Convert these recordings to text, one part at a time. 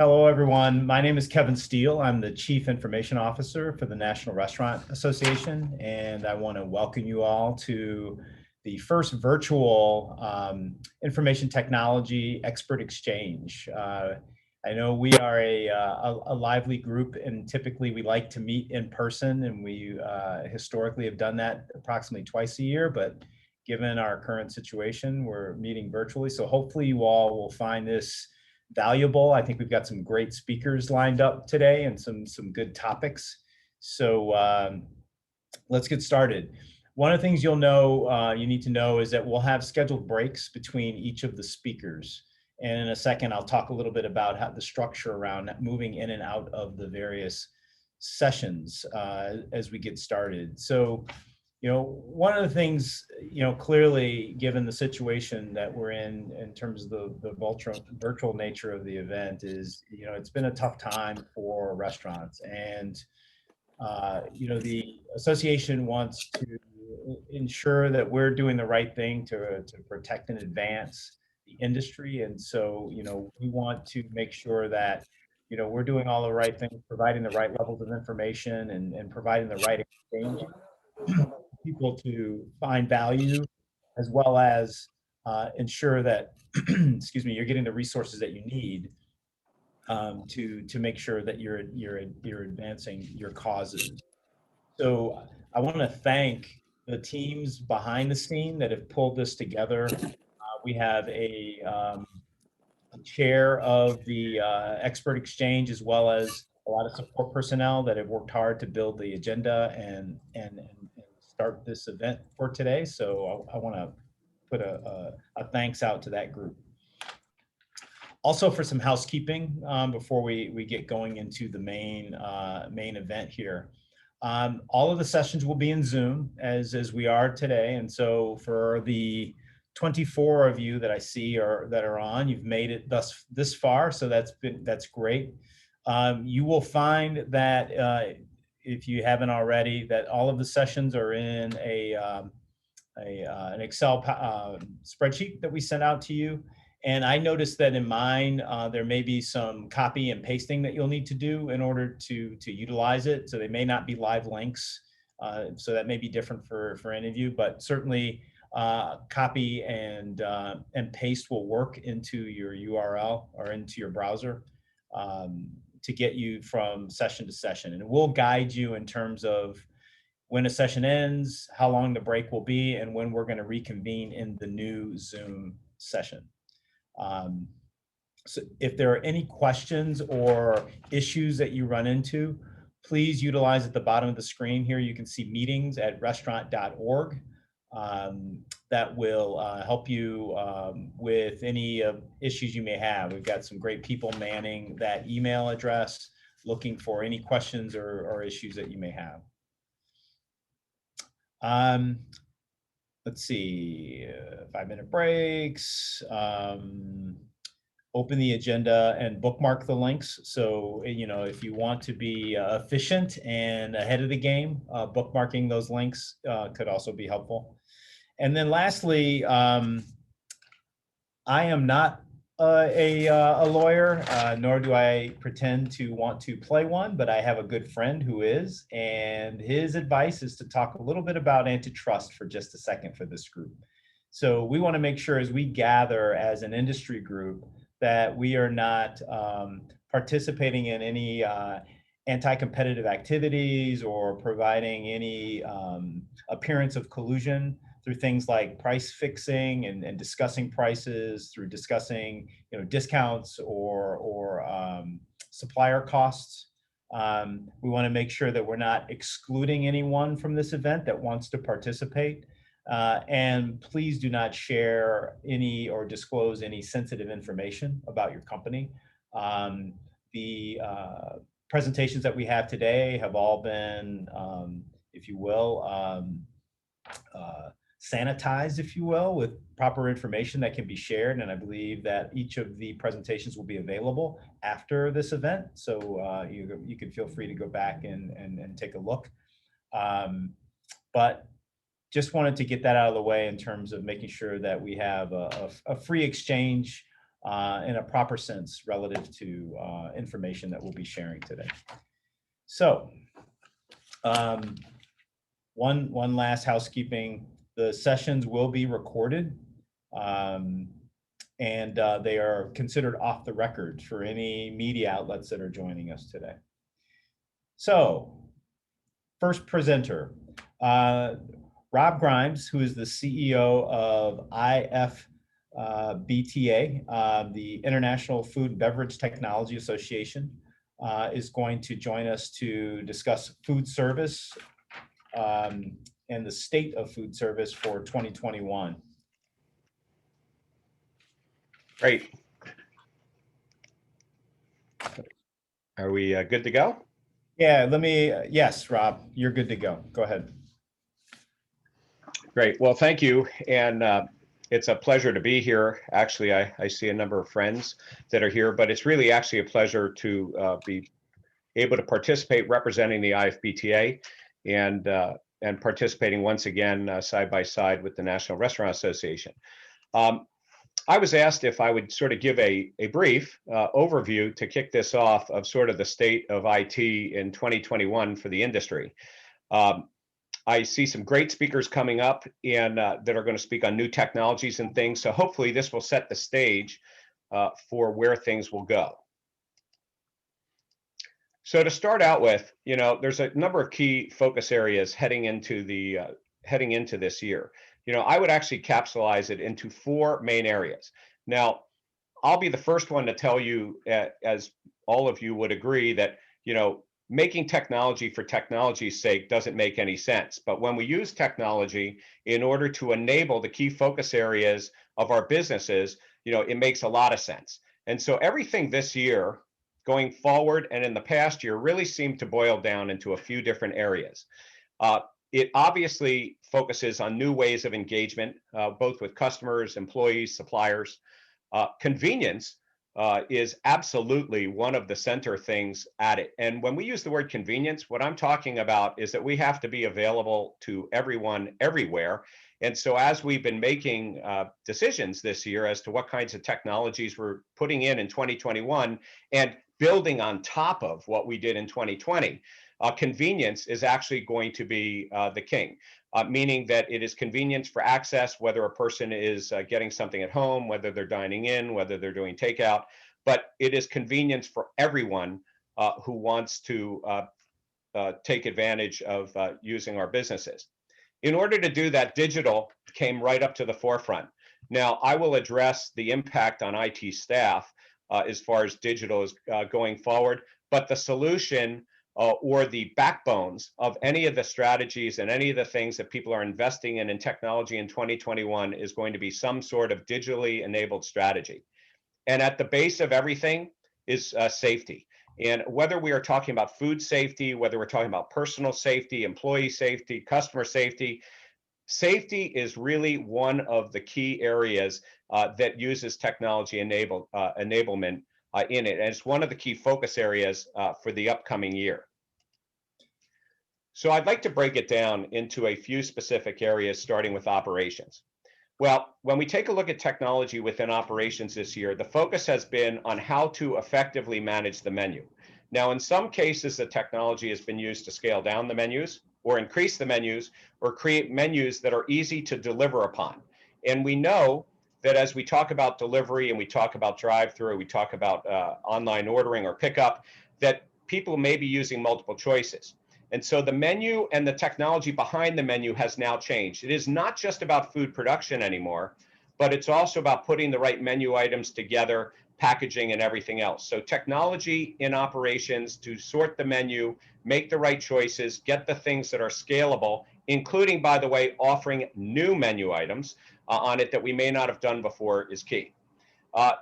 Hello, everyone. My name is Kevin Steele. I'm the Chief Information Officer for the National Restaurant Association, and I want to welcome you all to the first virtual information technology expert exchange. I know we are a lively group, and typically we like to meet in person, and we historically have done that approximately twice a year, but given our current situation, we're meeting virtually. So hopefully you all will find this valuable. I think we've got some great speakers lined up today and some good topics. So let's get started. One of the things you'll know, you need to know, is that we'll have scheduled breaks between each of the speakers. And in a second, I'll talk a little bit about how the structure around moving in and out of the various sessions as we get started. So, one of the things, clearly, given the situation that we're in terms of the virtual nature of the event, is, it's been a tough time for restaurants. And, the association wants to ensure that we're doing the right thing to protect and advance the industry. And so, we want to make sure that, we're doing all the right things, providing the right levels of information and providing the right exchange people to find value, as well as ensure that, excuse me, you're getting the resources that you need to make sure that you're advancing your causes. So I want to thank the teams behind the scene that have pulled this together. We have a chair of the expert exchange, as well as a lot of support personnel that have worked hard to build the agenda and start this event for today. So I want to put a thanks out to that group. Also, for some housekeeping before we get going into the main event here. All of the sessions will be in Zoom as we are today, and so for the 24 of you that I see that are on, you've made it this far, so that's great. You will find that if you haven't already, that all of the sessions are in an Excel spreadsheet that we sent out to you. And I noticed that in mine, there may be some copy and pasting that you'll need to do in order to utilize it. So they may not be live links. So that may be different for any of you, but certainly copy and paste will work into your URL or into your browser to get you from session to session. And it will guide you in terms of when a session ends, how long the break will be, and when we're going to reconvene in the new Zoom session. So if there are any questions or issues that you run into, please utilize at the bottom of the screen here. You can see meetings@restaurant.org. That will help you with any issues you may have. We've got some great people manning that email address, looking for any questions or issues that you may have. Let's see, 5-minute breaks. Open the agenda and bookmark the links. So, if you want to be efficient and ahead of the game, bookmarking those links could also be helpful. And then lastly, I am not a lawyer, nor do I pretend to want to play one, but I have a good friend who is, and his advice is to talk a little bit about antitrust for just a second for this group. So we want to make sure as we gather as an industry group that we are not participating in any anti-competitive activities or providing any appearance of collusion through things like price fixing and discussing prices, through discussing discounts or supplier costs. We want to make sure that we're not excluding anyone from this event that wants to participate. And please do not share any or disclose any sensitive information about your company. The presentations that we have today have all been, if you will, sanitized, if you will, with proper information that can be shared. And I believe that each of the presentations will be available after this event. So you can feel free to go back and take a look. But just wanted to get that out of the way in terms of making sure that we have a free exchange in a proper sense relative to information that we'll be sharing today. So one last housekeeping. The sessions will be recorded, and they are considered off the record for any media outlets that are joining us today. So first presenter, Rob Grimes, who is the CEO of IFBTA, the International Food and Beverage Technology Association, is going to join us to discuss food service and the state of food service for 2021. Great. Are we good to go? Yeah, yes, Rob, you're good to go. Go ahead. Great. Well, thank you. And it's a pleasure to be here. Actually, I see a number of friends that are here, but it's really actually a pleasure to be able to participate representing the IFBTA and participating once again side by side with the National Restaurant Association. I was asked if I would sort of give a brief overview to kick this off of sort of the state of IT in 2021 for the industry. I see some great speakers coming up and that are going to speak on new technologies and things. So hopefully this will set the stage for where things will go. So to start out with, you know, there's a number of key focus areas heading into this year. You know, I would actually capsulize it into 4 main areas. Now, I'll be the first one to tell you, as all of you would agree, that, you know, making technology for technology's sake doesn't make any sense. But when we use technology in order to enable the key focus areas of our businesses, you know, it makes a lot of sense. And so everything this year, going forward and in the past year, really seemed to boil down into a few different areas. It obviously focuses on new ways of engagement, both with customers, employees, suppliers. Convenience is absolutely one of the center things at it. And when we use the word convenience, what I'm talking about is that we have to be available to everyone, everywhere. And so as we've been making decisions this year as to what kinds of technologies we're putting in 2021 and building on top of what we did in 2020, convenience is actually going to be the king, meaning that it is convenience for access, whether a person is getting something at home, whether they're dining in, whether they're doing takeout, but it is convenience for everyone who wants to take advantage of using our businesses. In order to do that, digital came right up to the forefront. Now, I will address the impact on IT staff as far as digital is going forward, but the solution or the backbones of any of the strategies and any of the things that people are investing in technology in 2021 is going to be some sort of digitally enabled strategy. And at the base of everything is safety. And whether we are talking about food safety, whether we're talking about personal safety, employee safety, customer safety, safety is really one of the key areas that uses technology enablement in it. And it's one of the key focus areas for the upcoming year. So I'd like to break it down into a few specific areas, starting with operations. Well, when we take a look at technology within operations this year, the focus has been on how to effectively manage the menu. Now, in some cases, the technology has been used to scale down the menus or increase the menus or create menus that are easy to deliver upon. And we know that as we talk about delivery and we talk about drive-thru, we talk about online ordering or pickup, that people may be using multiple choices. And so the menu and the technology behind the menu has now changed. It is not just about food production anymore, but it's also about putting the right menu items together, packaging and everything else. So technology in operations to sort the menu, make the right choices, get the things that are scalable, including, by the way, offering new menu items on it that we may not have done before is key.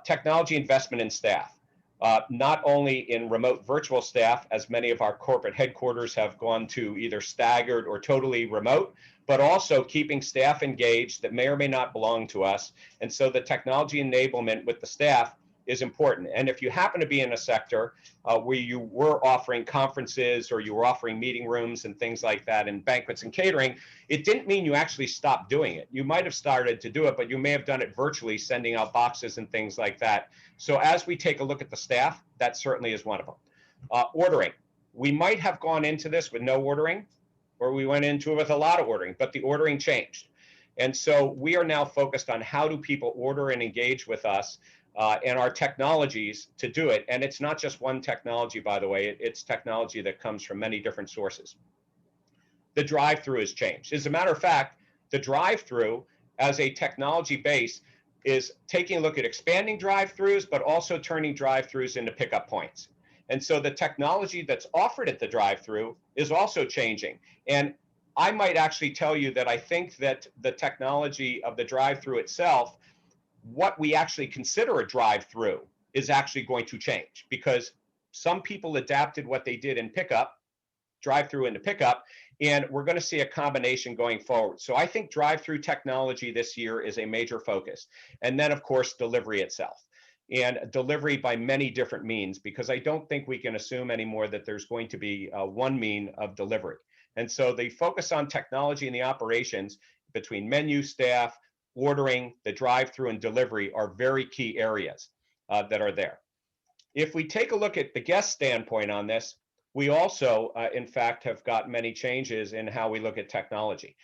Technology investment in staff. Not only in remote virtual staff, as many of our corporate headquarters have gone to either staggered or totally remote, but also keeping staff engaged that may or may not belong to us. And so the technology enablement with the staff is important. And if you happen to be in a sector where you were offering conferences or you were offering meeting rooms and things like that and banquets and catering, it didn't mean you actually stopped doing it. You might have started to do it, but you may have done it virtually, sending out boxes and things like that. So as we take a look at the staff, that certainly is one of them. Ordering. We might have gone into this with no ordering, or we went into it with a lot of ordering, but the ordering changed. And so we are now focused on how do people order and engage with us and our technologies to do it. And it's not just one technology, by the way, it's technology that comes from many different sources. The drive-through has changed. As a matter of fact, the drive-through as a technology base is taking a look at expanding drive-throughs, but also turning drive-throughs into pickup points. And so the technology that's offered at the drive-through is also changing. And I might actually tell you that I think that the technology of the drive-through itself, what we actually consider a drive-through, is actually going to change, because some people adapted what they did in pickup, drive-through into pickup, and we're going to see a combination going forward. So I think drive-through technology this year is a major focus. And then, of course, delivery itself. And delivery by many different means, because I don't think we can assume anymore that there's going to be one mean of delivery. And so the focus on technology and the operations between menu, staff, ordering, the drive-through, and delivery are very key areas that are there. If we take a look at the guest standpoint on this, we also, in fact, have got many changes in how we look at technology.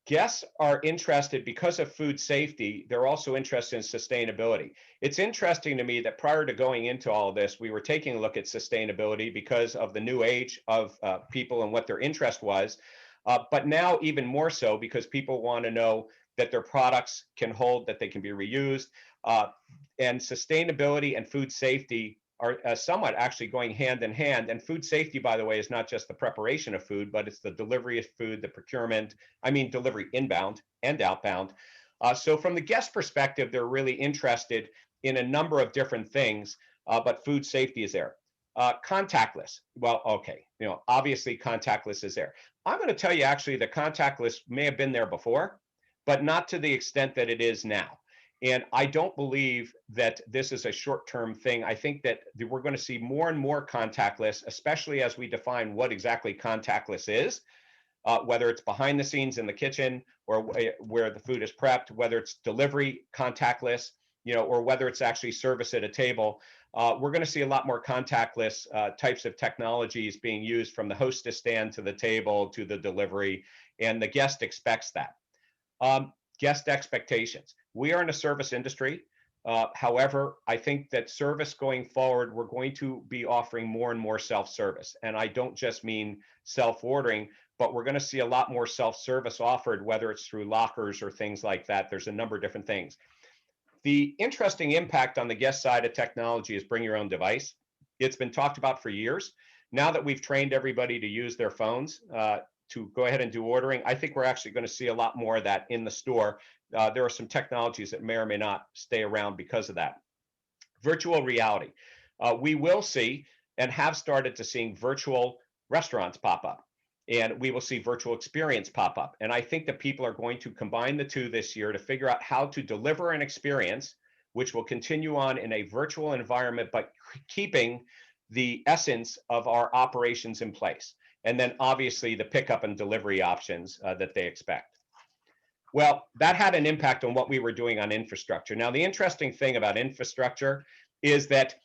Guests are interested, because of food safety, they're also interested in sustainability. It's interesting to me that prior to going into all of this, we were taking a look at sustainability because of the new age of people and what their interest was. But now even more so, because people want to know that their products can hold, that they can be reused. And sustainability and food safety are somewhat actually going hand in hand. And food safety, by the way, is not just the preparation of food, but it's the delivery of food, the procurement, delivery inbound and outbound. So from the guest perspective, they're really interested in a number of different things, but food safety is there. Contactless. Well, okay, obviously contactless is there. I'm going to tell you actually that contactless may have been there before, but not to the extent that it is now. And I don't believe that this is a short-term thing. I think that we're going to see more and more contactless, especially as we define what exactly contactless is, whether it's behind the scenes in the kitchen or where the food is prepped, whether it's delivery contactless, or whether it's actually service at a table. We're going to see a lot more contactless types of technologies being used, from the hostess stand to the table to the delivery, and the guest expects that. Guest expectations. We are in a service industry. However, I think that service going forward, we're going to be offering more and more self-service. And I don't just mean self-ordering, but we're going to see a lot more self-service offered, whether it's through lockers or things like that. There's a number of different things. The interesting impact on the guest side of technology is bring your own device. It's been talked about for years. Now that we've trained everybody to use their phones to go ahead and do ordering, I think we're actually going to see a lot more of that in the store. There are some technologies that may or may not stay around because of that. Virtual reality. We will see and have started to seeing virtual restaurants pop up, and we will see virtual experience pop up. And I think that people are going to combine the two this year to figure out how to deliver an experience which will continue on in a virtual environment, but keeping the essence of our operations in place. And then obviously the pickup and delivery options that they expect. Well, that had an impact on what we were doing on infrastructure. Now, the interesting thing about infrastructure is that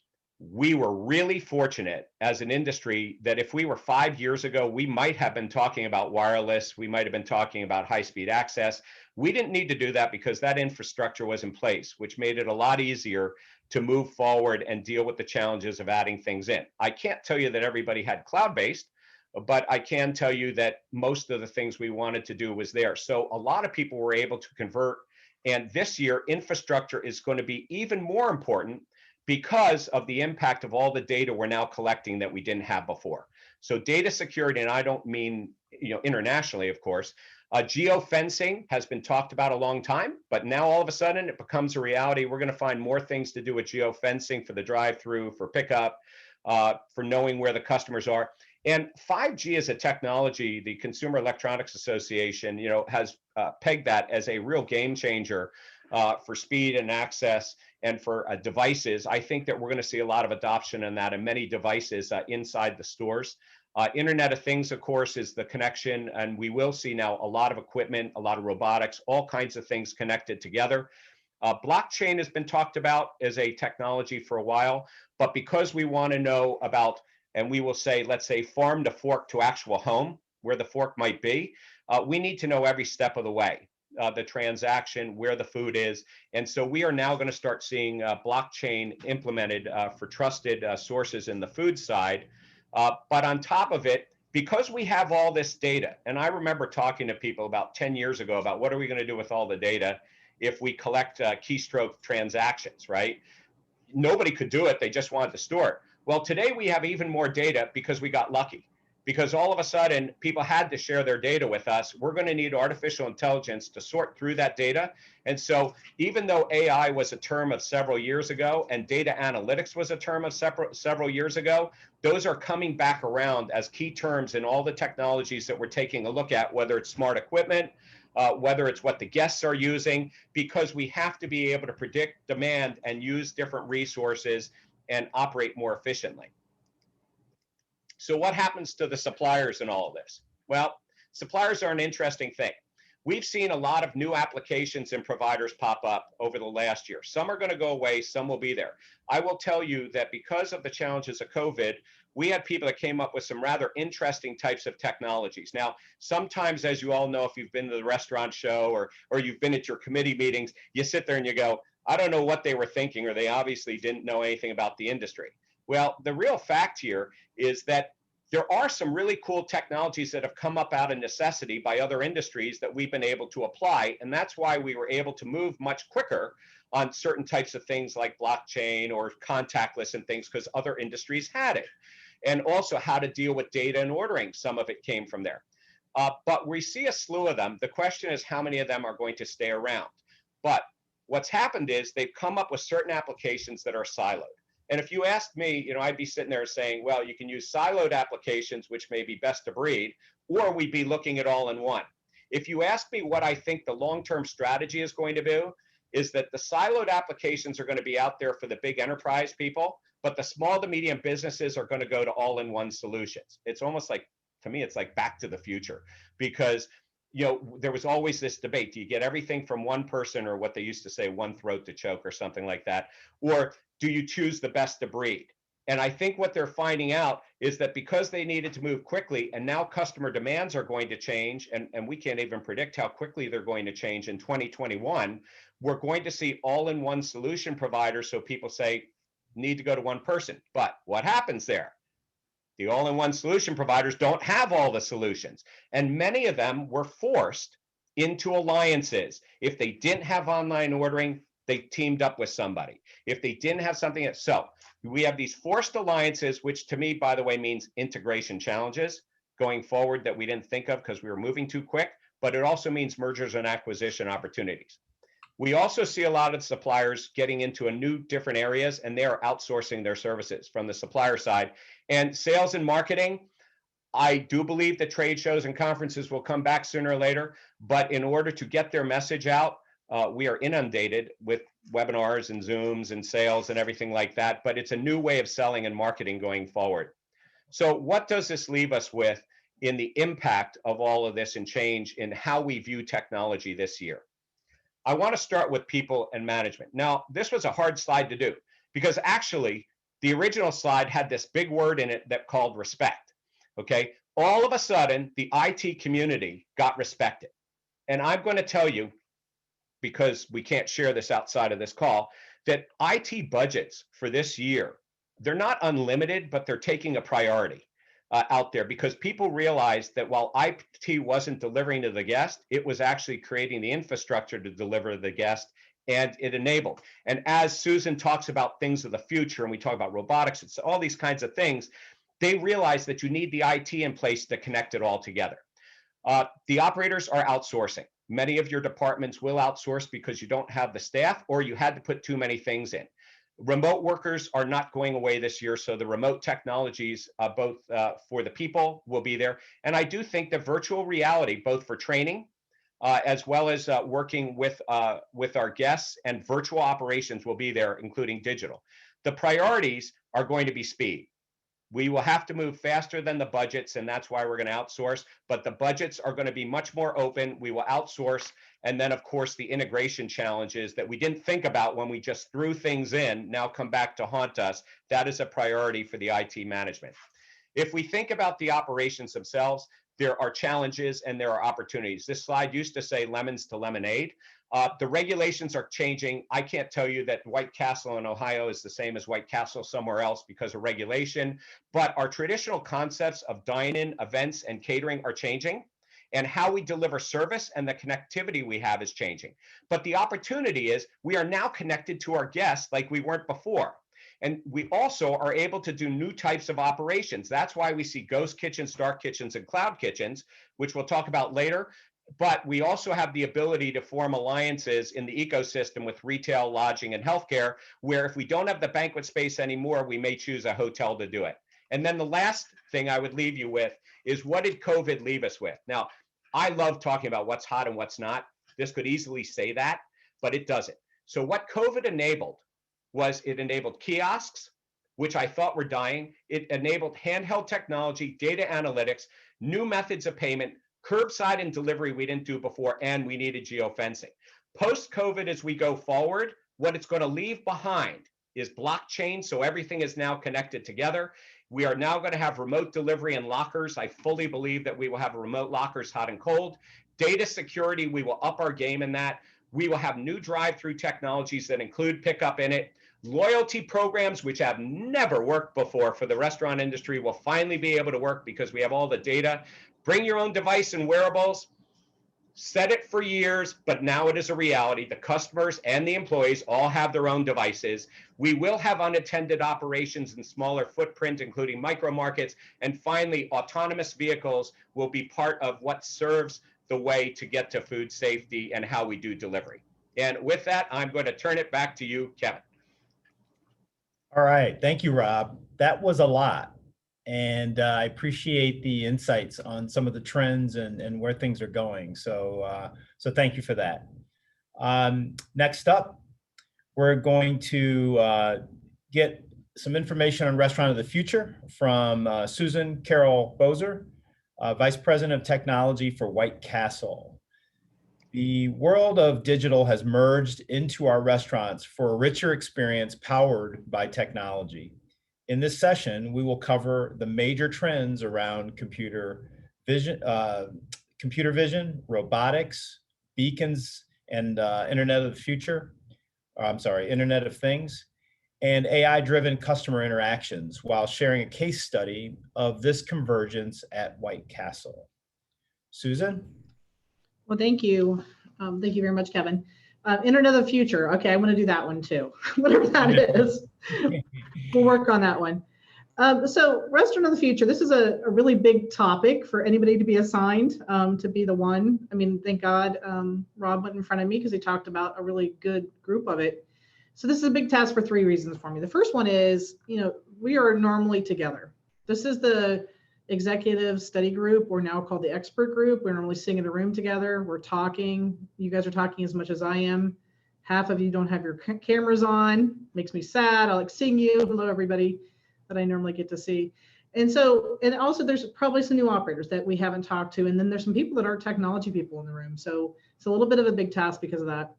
we were really fortunate as an industry that if we were 5 years ago, we might have been talking about wireless, we might have been talking about high-speed access. We didn't need to do that because that infrastructure was in place, which made it a lot easier to move forward and deal with the challenges of adding things in. I can't tell you that everybody had cloud-based, but I can tell you that most of the things we wanted to do was there. So a lot of people were able to convert. And this year, infrastructure is going to be even more important because of the impact of all the data we're now collecting that we didn't have before. So data security, and I don't mean internationally, of course. Geofencing has been talked about a long time, but now all of a sudden it becomes a reality. We're going to find more things to do with geofencing for the drive-through, for pickup, for knowing where the customers are. And 5G as a technology, the Consumer Electronics Association, has pegged that as a real game changer for speed and access and for devices. I think that we're going to see a lot of adoption in that and many devices inside the stores. Internet of Things, of course, is the connection, and we will see now a lot of equipment, a lot of robotics, all kinds of things connected together. Blockchain has been talked about as a technology for a while, but because we want to know about, and we will say, let's say farm to fork to actual home, where the fork might be, we need to know every step of the way, the transaction, where the food is. And so we are now going to start seeing blockchain implemented for trusted sources in the food side. But on top of it, because we have all this data, and I remember talking to people about 10 years ago about what are we going to do with all the data if we collect keystroke transactions, right? Nobody could do it. They just wanted to store it. Well, today we have even more data because we got lucky. Because all of a sudden, people had to share their data with us. We're going to need artificial intelligence to sort through that data. And so even though AI was a term of several years ago and data analytics was a term of several years ago, those are coming back around as key terms in all the technologies that we're taking a look at, whether it's smart equipment, whether it's what the guests are using, because we have to be able to predict demand and use different resources and operate more efficiently. So what happens to the suppliers in all of this? Well, suppliers are an interesting thing. We've seen a lot of new applications and providers pop up over the last year. Some are going to go away, some will be there. I will tell you that because of the challenges of COVID, we had people that came up with some rather interesting types of technologies. Now, sometimes, as you all know, if you've been to the restaurant show or you've been at your committee meetings, you sit there and you go, I don't know what they were thinking, or they obviously didn't know anything about the industry. Well, the real fact here is that there are some really cool technologies that have come up out of necessity by other industries that we've been able to apply. And that's why we were able to move much quicker on certain types of things like blockchain or contactless and things, because other industries had it. And also how to deal with data and ordering. Some of it came from there. But we see a slew of them. The question is how many of them are going to stay around? But what's happened is they've come up with certain applications that are siloed. And if you asked me, I'd be sitting there saying, well, you can use siloed applications, which may be best of breed, or we'd be looking at all in one. If you ask me what I think the long-term strategy is going to do, is that the siloed applications are going to be out there for the big enterprise people, but the small to medium businesses are going to go to all-in-one solutions. It's almost like, to me, it's like Back to the Future, because there was always this debate. Do you get everything from one person, or what they used to say, one throat to choke, or something like that? Or do you choose the best of breed? And I think what they're finding out is that because they needed to move quickly, and now customer demands are going to change, and we can't even predict how quickly they're going to change in 2021, we're going to see all-in-one solution providers. So people say, need to go to one person. But what happens there? The all-in-one solution providers don't have all the solutions. And many of them were forced into alliances. If they didn't have online ordering, they teamed up with somebody. If they didn't have something else. So we have these forced alliances, which to me, by the way, means integration challenges going forward that we didn't think of because we were moving too quick, but it also means mergers and acquisition opportunities. We also see a lot of suppliers getting into different areas, and they are outsourcing their services from the supplier side. And sales and marketing, I do believe that trade shows and conferences will come back sooner or later, but in order to get their message out, we are inundated with webinars and Zooms and sales and everything like that, but it's a new way of selling and marketing going forward. So what does this leave us with in the impact of all of this and change in how we view technology this year? I want to start with people and management. Now, this was a hard slide to do because actually the original slide had this big word in it that called respect. Okay. All of a sudden, the IT community got respected. And I'm going to tell you, because we can't share this outside of this call, that IT budgets for this year, they're not unlimited, but they're taking a priority out there, because people realized that while IT wasn't delivering to the guest, it was actually creating the infrastructure to deliver to the guest, and it enabled. And as Susan talks about things of the future, and we talk about robotics, it's all these kinds of things, they realize that you need the IT in place to connect it all together. The operators are outsourcing. Many of your departments will outsource because you don't have the staff, or you had to put too many things in. Remote workers are not going away this year, so the remote technologies, both for the people, will be there. And I do think that virtual reality, both for training, as well as working with our guests, and virtual operations will be there, including digital. The priorities are going to be speed. We will have to move faster than the budgets, and that's why we're going to outsource. But the budgets are going to be much more open. We will outsource. And then, of course, the integration challenges that we didn't think about when we just threw things in now come back to haunt us. That is a priority for the IT management. If we think about the operations themselves, there are challenges and there are opportunities. This slide used to say lemons to lemonade. The regulations are changing. I can't tell you that White Castle in Ohio is the same as White Castle somewhere else because of regulation, but our traditional concepts of dine-in, events, and catering are changing, and how we deliver service and the connectivity we have is changing. But the opportunity is we are now connected to our guests like we weren't before. And we also are able to do new types of operations. That's why we see ghost kitchens, dark kitchens, and cloud kitchens, which we'll talk about later. But we also have the ability to form alliances in the ecosystem with retail, lodging, and healthcare, where if we don't have the banquet space anymore, we may choose a hotel to do it. And then the last thing I would leave you with is, what did COVID leave us with? Now, I love talking about what's hot and what's not. This could easily say that, but it doesn't. So what COVID enabled was it enabled kiosks, which I thought were dying. It enabled handheld technology, data analytics, new methods of payment, curbside and delivery we didn't do before, and we needed geofencing. Post-COVID, as we go forward, what it's going to leave behind is blockchain, so everything is now connected together. We are now going to have remote delivery and lockers. I fully believe that we will have remote lockers, hot and cold. Data security, we will up our game in that. We will have new drive-through technologies that include pickup in it. Loyalty programs, which have never worked before for the restaurant industry, will finally be able to work because we have all the data. Bring your own device and wearables. Said it for years, but now it is a reality. The customers and the employees all have their own devices. We will have unattended operations in smaller footprint, including micro markets. And finally, autonomous vehicles will be part of what serves the way to get to food safety and how we do delivery. And with that, I'm going to turn it back to you, Kevin. All right. Thank you, Rob. That was a lot. And I appreciate the insights on some of the trends and where things are going. So, so thank you for that. Next up, we're going to get some information on Restaurant of the Future from Susan Carroll Bozer, Vice President of Technology for White Castle. The world of digital has merged into our restaurants for a richer experience powered by technology. In this session, we will cover the major trends around computer vision, robotics, beacons, and Internet of the Future. Internet of Things, and AI-driven customer interactions, while sharing a case study of this convergence at White Castle. Susan? Well, thank you. Thank you very much, Kevin. Internet of the Future. Okay, I want to do that one too, whatever that is. We'll work on that one. So Restaurant of the Future, this is a really big topic for anybody to be assigned to be the one. I mean, thank God Rob went in front of me because he talked about a really good group of it. So this is a big task for 3 reasons for me. The first one is, we are normally together. This is the executive study group. We're now called the expert group. We're normally sitting in a room together. We're talking. You guys are talking as much as I am. Half of you don't have your cameras on. Makes me sad. I like seeing you. Hello, everybody that I normally get to see. And so, and also there's probably some new operators that we haven't talked to. And then there's some people that aren't technology people in the room. So it's a little bit of a big task because of that.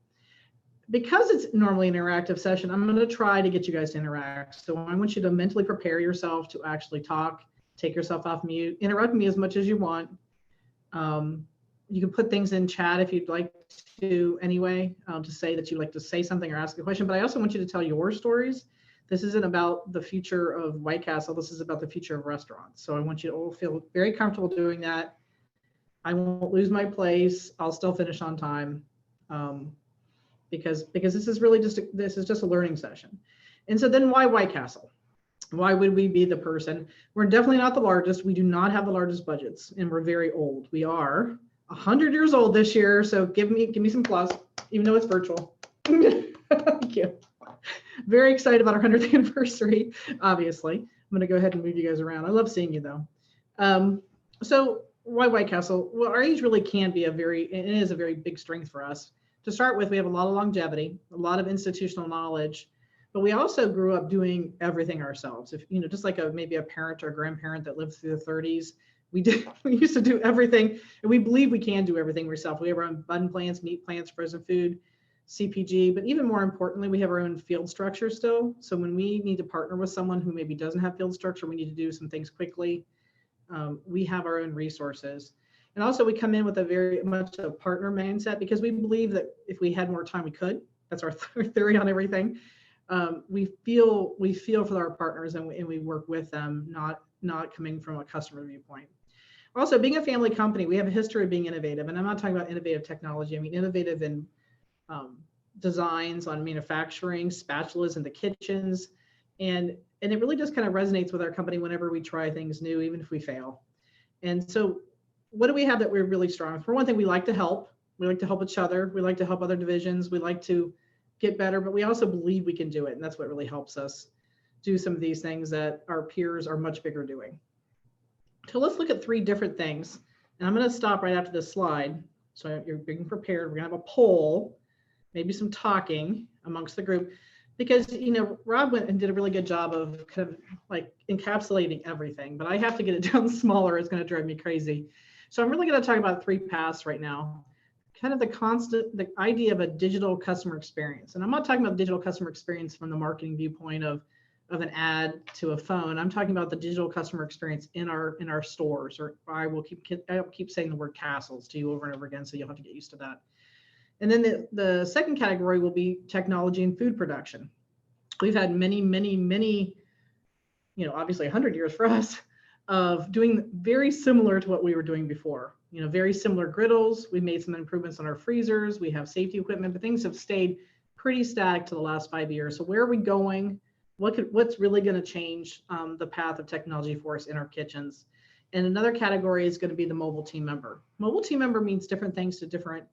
Because it's normally an interactive session, I'm going to try to get you guys to interact. So I want you to mentally prepare yourself to actually talk. Take yourself off mute, interrupt me as much as you want. You can put things in chat if you'd like to anyway, to say that you'd like to say something or ask a question, but I also want you to tell your stories. This isn't about the future of White Castle, this is about the future of restaurants. So I want you to all feel very comfortable doing that. I won't lose my place, I'll still finish on time, because this is really just a learning session. And so then why White Castle? Why would we be the person? We're definitely not the largest. We do not have the largest budgets, and we're very old. We are 100 years old this year, so give me some applause, even though it's virtual. Thank you. Very excited about our 100th anniversary, obviously. I'm going to go ahead and move you guys around. I love seeing you, though. So why White Castle? Well, our age really can be it is a very big strength for us. To start with, we have a lot of longevity, a lot of institutional knowledge, but we also grew up doing everything ourselves. If, just like maybe a parent or a grandparent that lived through the 30s, we used to do everything, and we believe we can do everything ourselves. We have our own bun plants, meat plants, frozen food, CPG, but even more importantly, we have our own field structure still. So when we need to partner with someone who maybe doesn't have field structure, we need to do some things quickly. We have our own resources. And also we come in with a very much a partner mindset, because we believe that if we had more time, we could. That's our theory on everything. We feel for our partners, and we work with them, not coming from a customer viewpoint. Also, being a family company, we have a history of being innovative, and I'm not talking about innovative technology. I mean, innovative in designs on manufacturing, spatulas in the kitchens, and it really just kind of resonates with our company whenever we try things new, even if we fail. And so what do we have that we're really strong? For one thing, we like to help. We like to help each other. We like to help other divisions. We like to get better, but we also believe we can do it. And that's what really helps us do some of these things that our peers are much bigger doing. So let's look at 3 different things. And I'm going to stop right after this slide. So you're being prepared. We're going to have a poll, maybe some talking amongst the group, because, Rob went and did a really good job of kind of like encapsulating everything, but I have to get it down smaller. It's going to drive me crazy. So I'm really going to talk about 3 paths right now. Kind of the idea of a digital customer experience. And I'm not talking about digital customer experience from the marketing viewpoint of an ad to a phone. I'm talking about the digital customer experience in our stores, or I will keep saying the word castles to you over and over again, so you'll have to get used to that. And then the second category will be technology and food production. We've had many, obviously 100 years for us of doing very similar to what we were doing before. Very similar griddles. We made some improvements on our freezers. We have safety equipment, but things have stayed pretty static to the last 5 years. So where are we going? What's really going to change the path of technology for us in our kitchens? And another category is going to be the mobile team member. Mobile team member means different things to different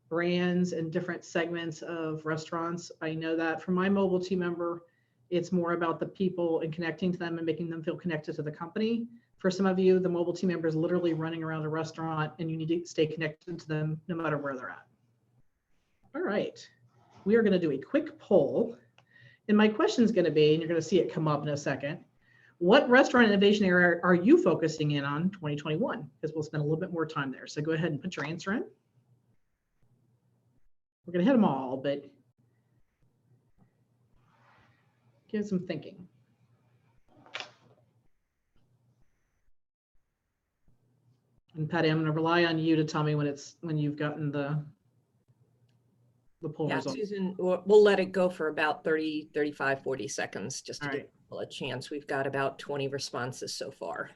brands and different segments of restaurants. I know that for my mobile team member, it's more about the people and connecting to them and making them feel connected to the company. For some of you, the mobile team member is literally running around a restaurant, and you need to stay connected to them no matter where they're at. All right, we are going to do a quick poll. And my question is going to be, and you're going to see it come up in a second, what restaurant innovation area are you focusing in on 2021? Because we'll spend a little bit more time there. So go ahead and put your answer in. We're going to hit them all, but give it some thinking. And Patty, I'm going to rely on you to tell me when you've gotten the poll result. Susan, we'll let it go for about 30, 35, 40 seconds just to give people a chance. We've got about 20 responses so far.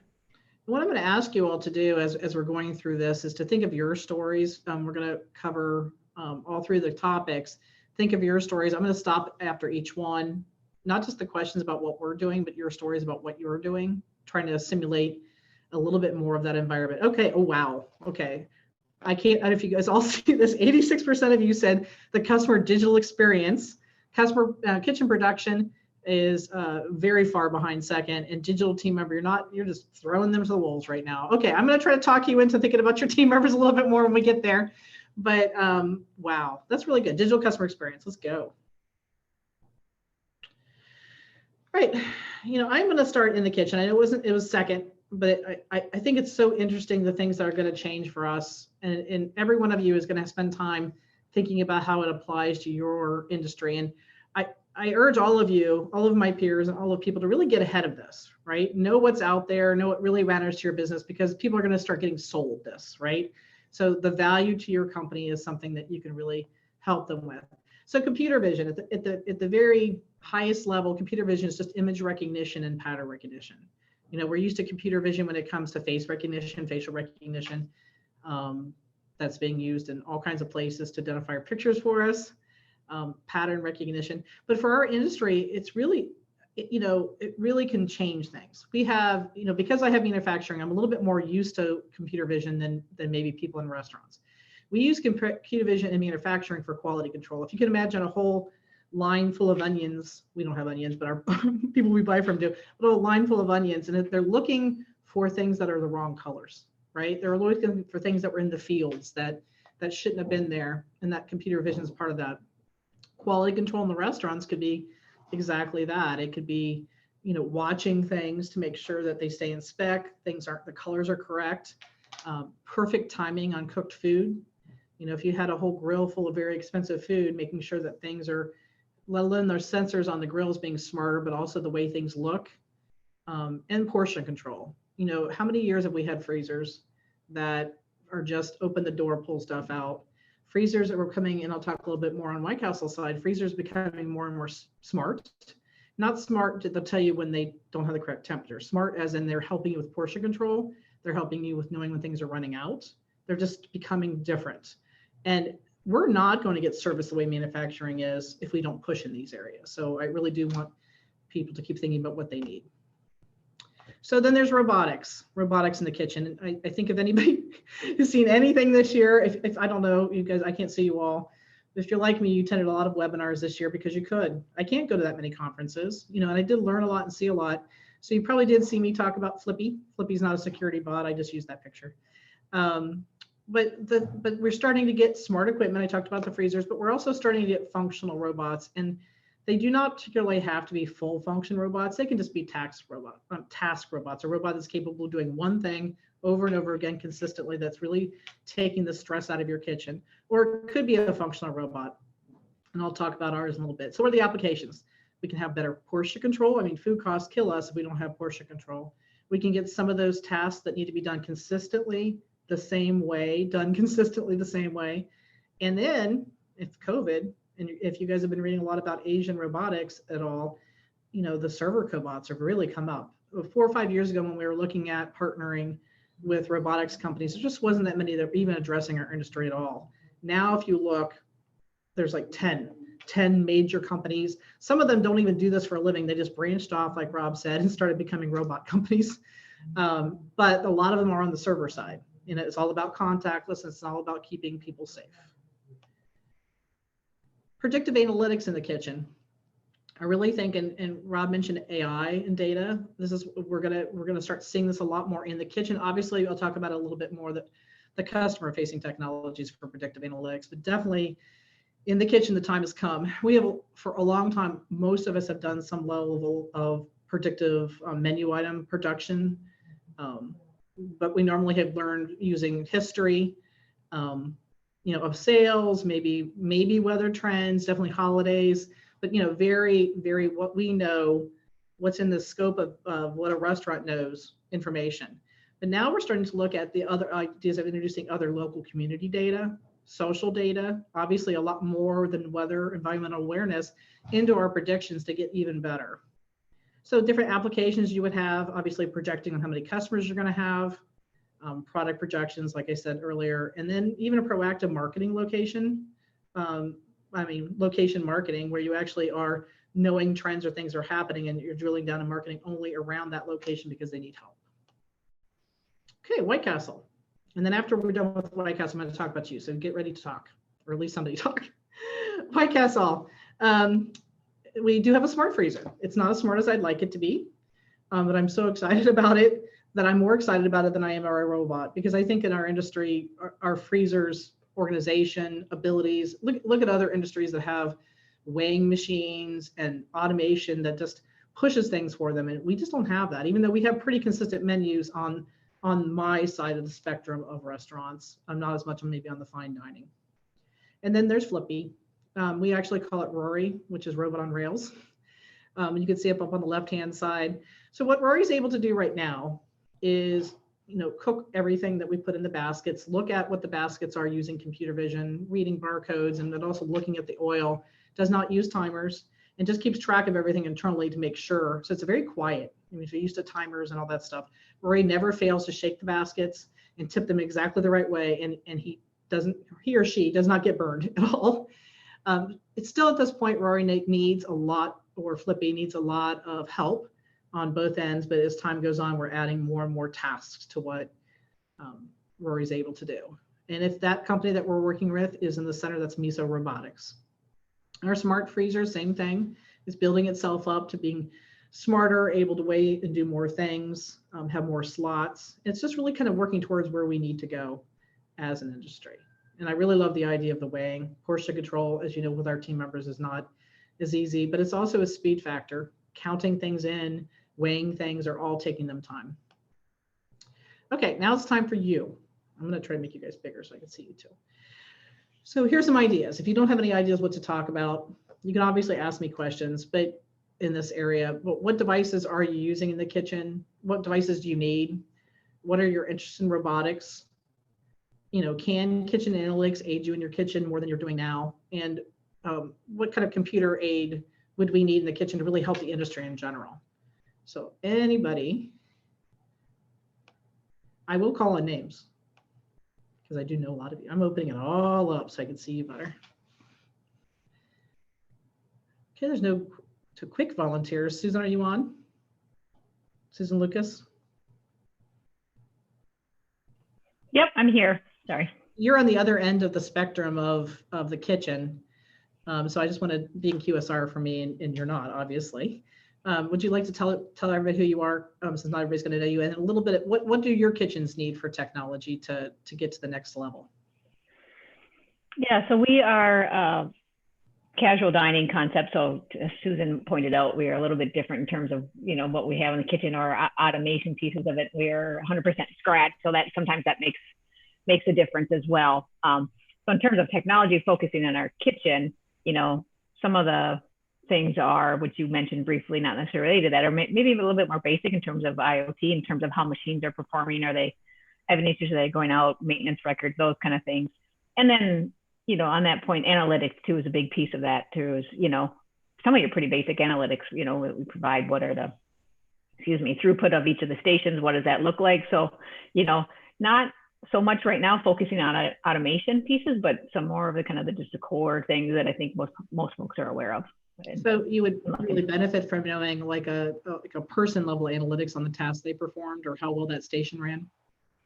What I'm going to ask you all to do as we're going through this is to think of your stories. We're going to cover all 3 of the topics. Think of your stories. I'm going to stop after each one, not just the questions about what we're doing, but your stories about what you're doing, trying to simulate a little bit more of that environment. Okay. Oh, wow. Okay. I don't know if you guys all see this. 86% of you said the customer digital experience. Customer kitchen production is very far behind second, and digital team member, you're just throwing them to the wolves right now. Okay, I'm going to try to talk you into thinking about your team members a little bit more when we get there. But wow, that's really good. Digital customer experience. Let's go. Right. I'm going to start in the kitchen. I know it was second, but I think it's so interesting, the things that are going to change for us. And every one of you is going to spend time thinking about how it applies to your industry. And I urge all of you, all of my peers and all of people to really get ahead of this, right? Know what's out there, know what really matters to your business, because people are going to start getting sold this, right? So the value to your company is something that you can really help them with. So computer vision, at the very highest level, computer vision is just image recognition and pattern recognition. We're used to computer vision when it comes to face recognition, facial recognition. That's being used in all kinds of places to identify our pictures for us, pattern recognition. But for our industry, it's really, it really can change things. We have, because I have manufacturing, I'm a little bit more used to computer vision than maybe people in restaurants. We use computer vision in manufacturing for quality control. If you can imagine a whole line full of onions, we don't have onions, but our people we buy from do, but a line full of onions, and if they're looking for things that are the wrong colors, right? They're always looking for things that were in the fields that shouldn't have been there, and that computer vision is part of that. Quality control in the restaurants could be exactly that. It could be, watching things to make sure that they stay in spec, the colors are correct, perfect timing on cooked food. If you had a whole grill full of very expensive food, making sure that things are, let alone their sensors on the grills being smarter, but also the way things look, and portion control. How many years have we had freezers that are just open the door, pull stuff out? Freezers that were coming in, I'll talk a little bit more on White Castle side, freezers becoming more and more smart. Not smart, they'll tell you when they don't have the correct temperature. Smart as in they're helping you with portion control. They're helping you with knowing when things are running out. They're just becoming different. And we're not going to get service the way manufacturing is if we don't push in these areas. So I really do want people to keep thinking about what they need. So then there's robotics in the kitchen. And I think if anybody has seen anything this year, if I don't know, you guys, I can't see you all. If you're like me, you attended a lot of webinars this year because you could. I can't go to that many conferences, and I did learn a lot and see a lot. So you probably did see me talk about Flippy. Flippy's not a security bot. I just used that picture. But we're starting to get smart equipment. I talked about the freezers, but we're also starting to get functional robots, and they do not particularly have to be full function robots. They can just be task robots, a robot that's capable of doing one thing over and over again consistently that's really taking the stress out of your kitchen. Or it could be a functional robot. And I'll talk about ours in a little bit. So what are the applications? We can have better portion control. I mean, food costs kill us if we don't have portion control. We can get some of those tasks that need to be done consistently the same way, And then if COVID, and if you guys have been reading a lot about Asian robotics at all, the server cobots have really come up. 4 or 5 years ago when we were looking at partnering with robotics companies, there just wasn't that many that were even addressing our industry at all. Now, if you look, there's like 10 major companies. Some of them don't even do this for a living. They just branched off, like Rob said, and started becoming robot companies. But a lot of them are on the server side. It's all about contactless. It's all about keeping people safe. Predictive analytics in the kitchen. I really think, and Rob mentioned AI and data. We're gonna start seeing this a lot more in the kitchen. Obviously, I'll talk about it a little bit more, the customer-facing technologies for predictive analytics, but definitely in the kitchen, the time has come. We have, for a long time, most of us have done some level of predictive menu item production, but we normally have learned using history, of sales, maybe weather trends, definitely holidays, but very, very what we know, what's in the scope of what a restaurant knows information. But now we're starting to look at the other ideas of introducing other local community data, social data, obviously a lot more than weather, environmental awareness into our predictions to get even better. So different applications you would have, obviously projecting on how many customers you're going to have, product projections, like I said earlier, and then even a proactive marketing location. Location marketing, where you actually are knowing trends or things are happening and you're drilling down and marketing only around that location because they need help. Okay, White Castle. And then after we're done with White Castle, I'm going to talk about you. So get ready to talk, or at least somebody talk. White Castle. We do have a smart freezer. It's not as smart as I'd like it to be, but I'm so excited about it that I'm more excited about it than I am our robot, because I think in our industry, our freezers organization abilities, look at other industries that have weighing machines and automation that just pushes things for them. And we just don't have that, even though we have pretty consistent menus on my side of the spectrum of restaurants. I'm not as much maybe on the fine dining. And then there's Flippy. We actually call it Rory, which is robot on rails. You can see it up on the left-hand side. So what Rory's able to do right now is, cook everything that we put in the baskets, look at what the baskets are using computer vision, reading barcodes, and then also looking at the oil, does not use timers, and just keeps track of everything internally to make sure. So it's very quiet. If you're used to timers and all that stuff, Rory never fails to shake the baskets and tip them exactly the right way, and he or she does not get burned at all. It's still at this point, Rory needs a lot, or Flippy needs a lot of help on both ends, but as time goes on, we're adding more and more tasks to what Rory's able to do. And if that company that we're working with is in the center, that's Miso Robotics. Our smart freezer, same thing, is building itself up to being smarter, able to wait and do more things, have more slots. It's just really kind of working towards where we need to go as an industry. And I really love the idea of the weighing. Portion control, as you know, with our team members is not as easy, but it's also a speed factor. Counting things in, weighing things are all taking them time. Okay, now it's time for you. I'm going to try to make you guys bigger so I can see you too. So here's some ideas. If you don't have any ideas what to talk about, you can obviously ask me questions, but in this area, what devices are you using in the kitchen? What devices do you need? What are your interests in robotics? You know, can kitchen analytics aid you in your kitchen more than you're doing now? And what kind of computer aid would we need in the kitchen to really help the industry in general? So anybody, I will call on names because I do know a lot of you. I'm opening it all up so I can see you better. Okay, there's no quick volunteers. Susan, are you on? Susan Lucas? Yep, I'm here. Sorry. You're on the other end of the spectrum of the kitchen. So I just want to be in QSR for me, and you're not, obviously. Would you like to tell everybody who you are, since not everybody's going to know you, and a little bit, what do your kitchens need for technology to get to the next level? Yeah, so we are casual dining concept. So as Susan pointed out, we are a little bit different in terms of, you know, what we have in the kitchen or automation pieces of it. We're 100% scratch, so that sometimes that makes a difference as well. So in terms of technology, focusing on our kitchen, you know, some of the things are, which you mentioned briefly, not necessarily related to that, or maybe even a little bit more basic in terms of IoT, in terms of how machines are performing, are they having issues, are they going out, maintenance records, those kind of things. And then, you know, on that point, analytics too is a big piece of that too, is, you know, some of your pretty basic analytics, you know, we provide what are the, throughput of each of the stations, what does that look like? So, you know, not so much right now focusing on automation pieces, but some more of the kind of just the core things that I think most folks are aware of. So you would really benefit from knowing like a person level analytics on the tasks they performed or how well that station ran?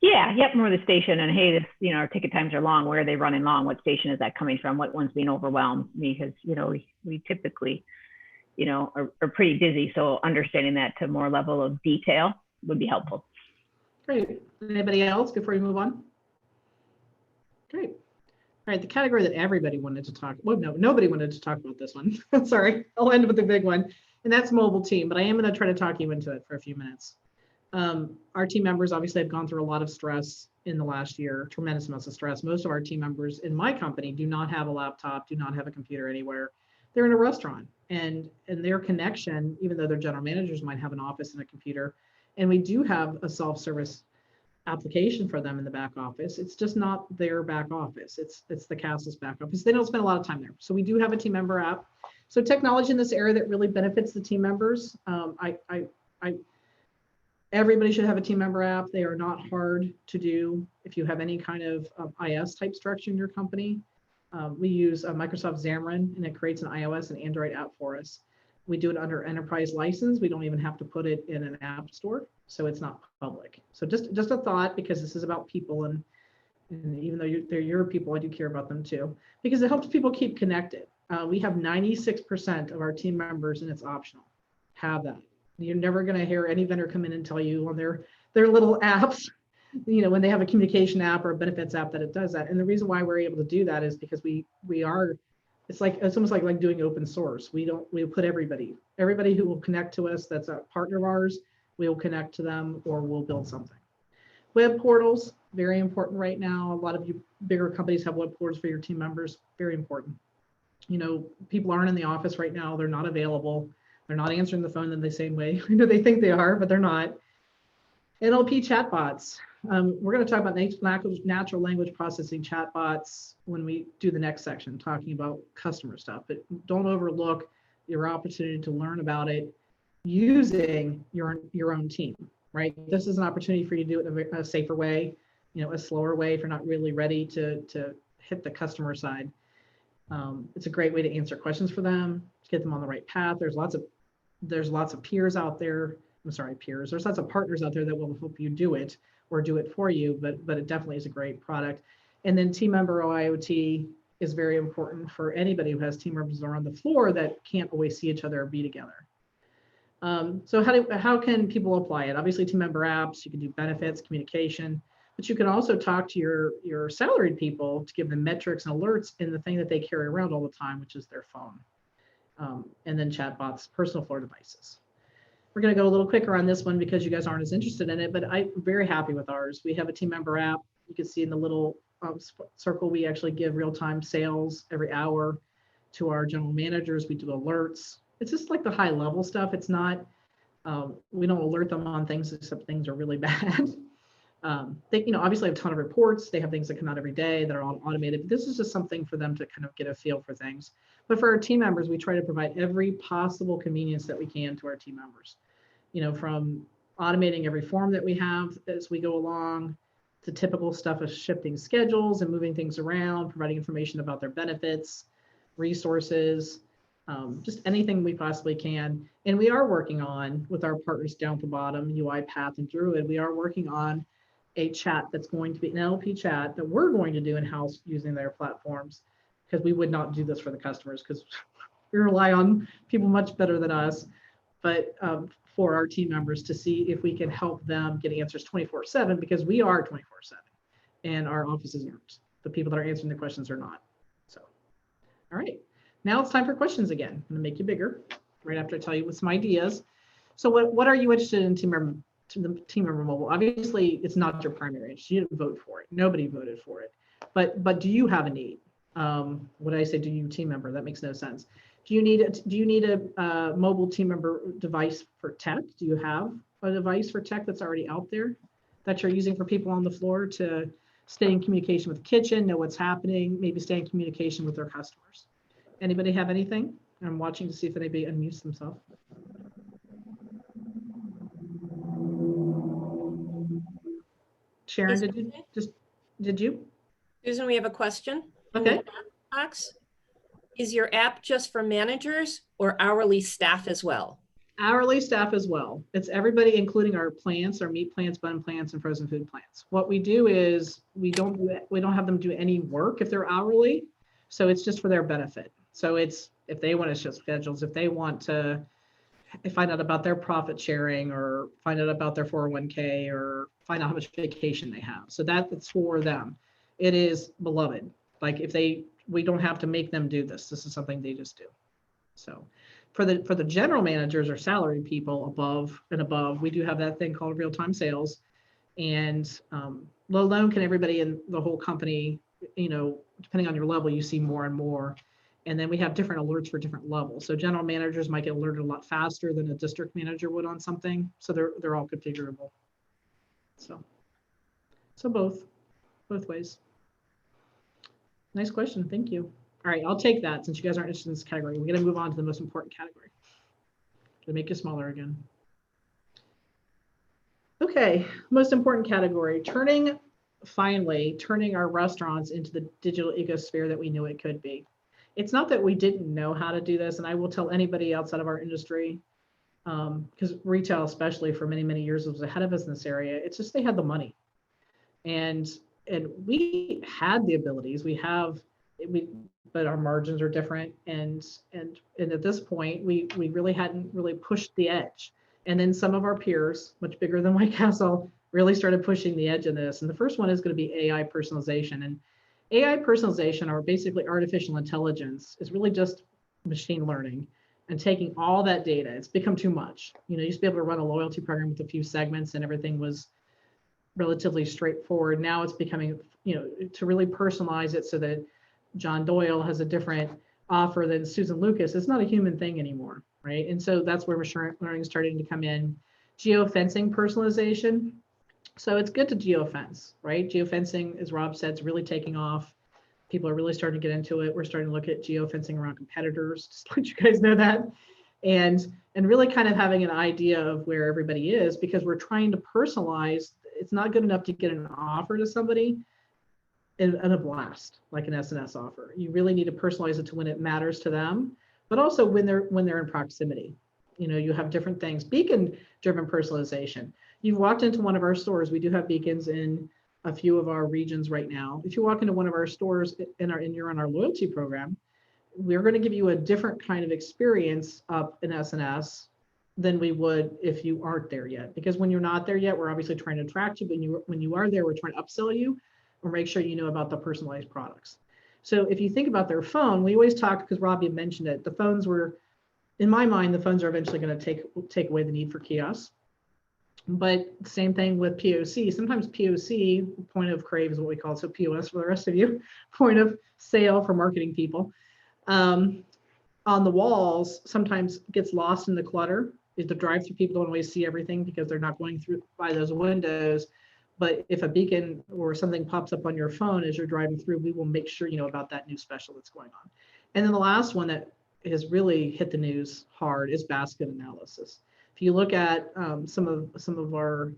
Yeah, yep, more the station, and hey, this, you know, our ticket times are long. Where are they running long? What station is that coming from? What one's being overwhelmed? Because, you know, we typically, you know, are pretty busy. So understanding that to more level of detail would be helpful. Great. Anybody else before we move on? Great. All right, the category that everybody wanted to talk, well, no, nobody wanted to talk about this one. Sorry, I'll end with the big one, and that's mobile team, but I am going to try to talk you into it for a few minutes. Our team members obviously have gone through a lot of stress in the last year, tremendous amounts of stress. Most of our team members in my company do not have a laptop, do not have a computer anywhere. They're in a restaurant, and their connection, even though their general managers might have an office and a computer, and we do have a self-service application for them in the back office. It's just not their back office. It's the castle's back office. They don't spend a lot of time there. So we do have a team member app. So technology in this area that really benefits the team members. Everybody should have a team member app. They are not hard to do. If you have any kind of IS type structure in your company, we use Microsoft Xamarin, and it creates an iOS and Android app for us. We do it under enterprise license. We don't even have to put it in an app store, so it's not public. So just a thought, because this is about people, and even though they're your people, I do care about them too, because it helps people keep connected. We have 96% of our team members, and it's optional, have that. You're never going to hear any vendor come in and tell you on their little apps, you know, when they have a communication app or a benefits app, that it does that. And the reason why we're able to do that is because we are. It's almost like doing open source. We'll put everybody who will connect to us, that's a partner of ours, we will connect to them, or we'll build something. Web portals, very important right now. A lot of you bigger companies have web portals for your team members, very important. You know, people aren't in the office right now. They're not available. They're not answering the phone in the same way. I know they think they are, but they're not. NLP chatbots. We're going to talk about natural language processing chatbots when we do the next section, talking about customer stuff. But don't overlook your opportunity to learn about it using your own team, right? This is an opportunity for you to do it in a safer way, you know, a slower way if you're not really ready to hit the customer side. It's a great way to answer questions for them, to get them on the right path. There's lots of peers out there. There's lots of partners out there that will help you do it or do it for you, but it definitely is a great product. And then team member IoT is very important for anybody who has team members that are on the floor that can't always see each other or be together. So how can people apply it? Obviously, team member apps, you can do benefits, communication, but you can also talk to your salaried people to give them metrics and alerts in the thing that they carry around all the time, which is their phone. And then chatbots, personal floor devices. We're going to go a little quicker on this one because you guys aren't as interested in it, but I'm very happy with ours. We have a team member app. You can see in the little circle, we actually give real-time sales every hour to our general managers. We do alerts. It's just like the high level stuff. It's not, we don't alert them on things except things are really bad. They, obviously have a ton of reports. They have things that come out every day that are all automated. But this is just something for them to kind of get a feel for things. But for our team members, we try to provide every possible convenience that we can to our team members. From automating every form that we have as we go along, to typical stuff of shifting schedules and moving things around, providing information about their benefits, resources, just anything we possibly can. And we are working on, with our partners down at the bottom, UiPath and Druid, we are working on a chat that's going to be an NLP chat that we're going to do in-house using their platforms, because we would not do this for the customers because we rely on people much better than us. But for our team members to see if we can help them get answers 24/7, because we are 24/7 and our offices aren't. The people that are answering the questions are not. So, all right, now it's time for questions again. I'm gonna make you bigger right after I tell you with some ideas. So what are you interested in team member mobile? Obviously, it's not your primary interest. You didn't vote for it. Nobody voted for it. But do you have a need? What did I say? Do you team member? That makes no sense. Do you need a mobile team member device for tech? Do you have a device for tech that's already out there that you're using for people on the floor to stay in communication with the kitchen, know what's happening, maybe stay in communication with their customers? Anybody have anything? I'm watching to see if anybody unmutes themselves. Sharon, did you? Susan, we have a question. Okay. Box. Is your app just for managers or hourly staff as well? Hourly staff as well. It's everybody, including our plants, our meat plants, bun plants, and frozen food plants. What we do is we don't have them do any work if they're hourly. So it's just for their benefit. So it's if they want to shift schedules, if they want to find out about their profit sharing or find out about their 401k or find out how much vacation they have. So that's for them. It is beloved. Like we don't have to make them do this. This is something they just do. So for the general managers or salaried people above and above, we do have that thing called real-time sales. And alone can everybody in the whole company, depending on your level, you see more and more. And then we have different alerts for different levels. So general managers might get alerted a lot faster than a district manager would on something. So they're all configurable. So both ways. Nice question. Thank you. All right, I'll take that since you guys aren't interested in this category. We're going to move on to the most important category. To make it smaller again. Okay, most important category, finally turning our restaurants into the digital ecosphere that we knew it could be. It's not that we didn't know how to do this, and I will tell anybody outside of our industry, because retail, especially for many, many years, was ahead of us in this area. It's just they had the money. And we had the abilities, but our margins are different. And at this point, we really hadn't really pushed the edge. And then some of our peers, much bigger than White Castle, really started pushing the edge of this. And the first one is going to be AI personalization. And AI personalization, or basically artificial intelligence, is really just machine learning and taking all that data. It's become too much. You used to be able to run a loyalty program with a few segments and everything was relatively straightforward. Now it's becoming, to really personalize it so that John Doyle has a different offer than Susan Lucas. It's not a human thing anymore, right? And so that's where machine learning is starting to come in. Geofencing personalization. So it's good to geofence, right? Geofencing, as Rob said, is really taking off. People are really starting to get into it. We're starting to look at geofencing around competitors, just to let you guys know that. And really kind of having an idea of where everybody is, because we're trying to personalize. It's not good enough to get an offer to somebody in a blast, like an SNS offer. You really need to personalize it to when it matters to them, but also when they're in proximity. You have different things. Beacon-driven personalization. You've walked into one of our stores. We do have beacons in a few of our regions right now. If you walk into one of our stores and you're on our loyalty program, we're going to give you a different kind of experience up in SNS than we would if you aren't there yet. Because when you're not there yet, we're obviously trying to attract you, but when you are there, we're trying to upsell you or make sure you know about the personalized products. So if you think about their phone, we always talk, because Robbie mentioned it, the phones were, in my mind, the phones are eventually going to take away the need for kiosks. But same thing with POC. Sometimes POC, point of crave is what we call it. So POS for the rest of you, point of sale for marketing people. On the walls, sometimes gets lost in the clutter. Is the drive-through people don't always see everything because they're not going through by those windows. But if a beacon or something pops up on your phone as you're driving through, we will make sure you know about that new special that's going on. And then the last one that has really hit the news hard is basket analysis. If you look at some of our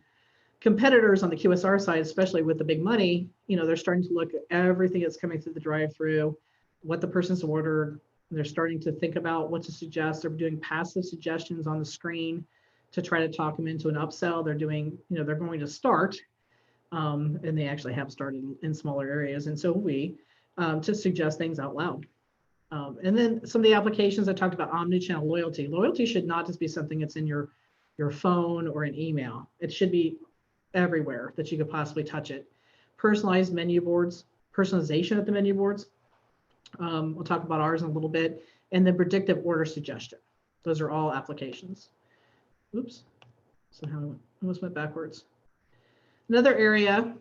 competitors on the QSR side, especially with the big money, they're starting to look at everything that's coming through the drive-through, what the person's ordered. They're starting to think about what to suggest. They're doing passive suggestions on the screen to try to talk them into an upsell. They're doing, they're going to start, and they actually have started in smaller areas, and so we, to suggest things out loud. And then some of the applications I talked about, omnichannel loyalty. Loyalty should not just be something that's in your phone or an email. It should be everywhere that you could possibly touch it. Personalized menu boards, personalization of the menu boards. We'll talk about ours in a little bit. And then predictive order suggestion. Those are all applications. Oops. Somehow I almost went backwards. Another area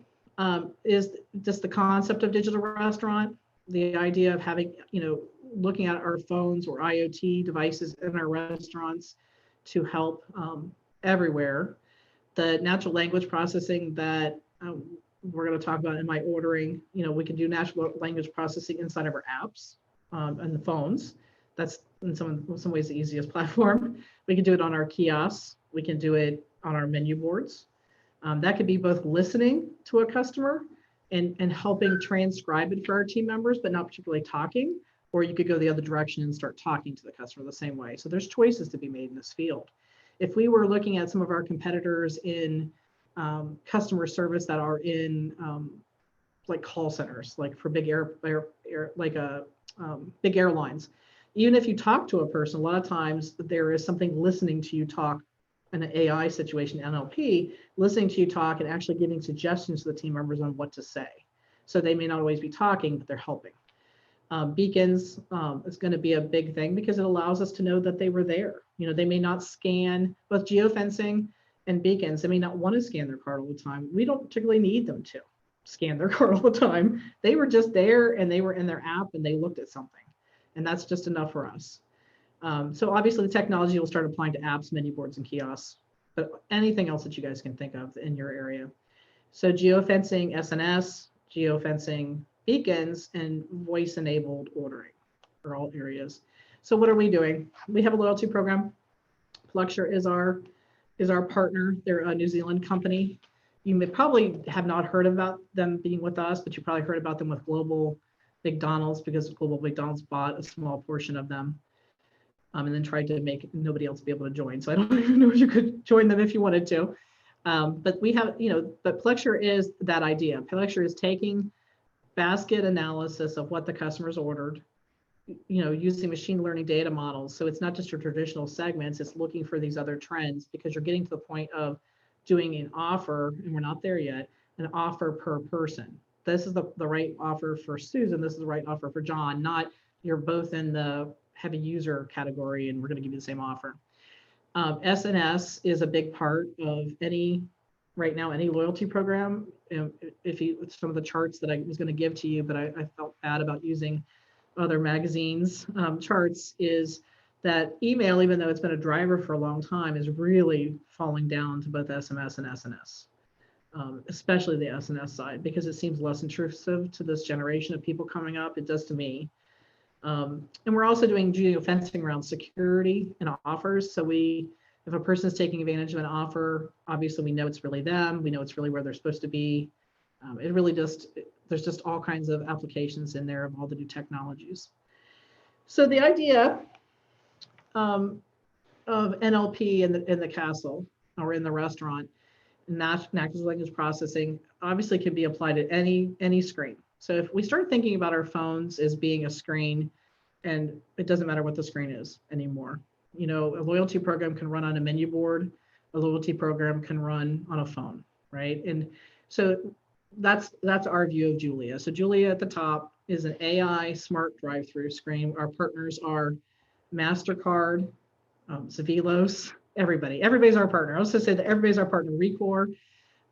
is just the concept of digital restaurant. The idea of having, looking at our phones or IoT devices in our restaurants to help everywhere. The natural language processing that we're going to talk about in my ordering, we can do natural language processing inside of our apps and the phones. That's in some ways the easiest platform. We can do it on our kiosks. We can do it on our menu boards. That could be both listening to a customer and helping transcribe it for our team members, but not particularly talking, or you could go the other direction and start talking to the customer the same way. So there's choices to be made in this field. If we were looking at some of our competitors in customer service that are in like call centers, like for big big airlines, even if you talk to a person, a lot of times there is something listening to you talk. In an AI situation, NLP, listening to you talk and actually giving suggestions to the team members on what to say. So they may not always be talking, but they're helping. Beacons is going to be a big thing because it allows us to know that they were there. They may not scan, both geofencing and beacons, they may not want to scan their card all the time. We don't particularly need them to scan their card all the time. They were just there and they were in their app and they looked at something. And that's just enough for us. So obviously the technology will start applying to apps, menu boards, and kiosks, but anything else that you guys can think of in your area. So geofencing, SNS, geofencing, beacons, and voice-enabled ordering are all areas. So what are we doing? We have a loyalty program. Plexure is our partner. They're a New Zealand company. You may probably have not heard about them being with us, but you probably heard about them with Global McDonald's because Global McDonald's bought a small portion of them. And then tried to make nobody else be able to join. So I don't even know if you could join them if you wanted to. But we have, but Plexure is that idea. Plexure is taking basket analysis of what the customers ordered, using machine learning data models. So it's not just your traditional segments, it's looking for these other trends because you're getting to the point of doing an offer, and we're not there yet, an offer per person. This is the right offer for Susan, this is the right offer for John, not you're both in the heavy user category and we're going to give you the same offer. SNS is a big part of any loyalty program. Some of the charts that I was going to give to you, but I felt bad about using other magazines charts, is that email, even though it's been a driver for a long time, is really falling down to both SMS and SNS, especially the SNS side, because it seems less intrusive to this generation of people coming up. It does to me. And we're also doing geofencing around security and offers. So if a person is taking advantage of an offer, obviously we know it's really them. We know it's really where they're supposed to be. There's just all kinds of applications in there of all the new technologies. So the idea of NLP in the castle or in the restaurant, natural language processing, obviously can be applied at any screen. So if we start thinking about our phones as being a screen, and it doesn't matter what the screen is anymore, You know, a loyalty program can run on a menu board. A loyalty program can run on a phone, right? And so that's our view of Julia. So Julia at the top is an AI smart drive-through screen. Our partners are MasterCard, Zavilos, everybody's our partner. I was going to say that everybody's our partner. Recor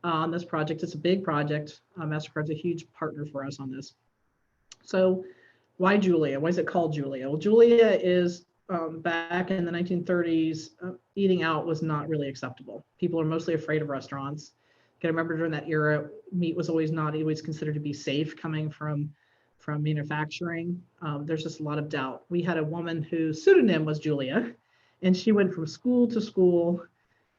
on this project. It's a big project. MasterCard's a huge partner for us on this. So why Julia? Why is it called Julia? Well, Julia is back in the 1930s, eating out was not really acceptable. People are mostly afraid of restaurants. I remember during that era, meat was always not always considered to be safe coming from manufacturing. There's just a lot of doubt. We had a woman whose pseudonym was Julia, and she went from school to school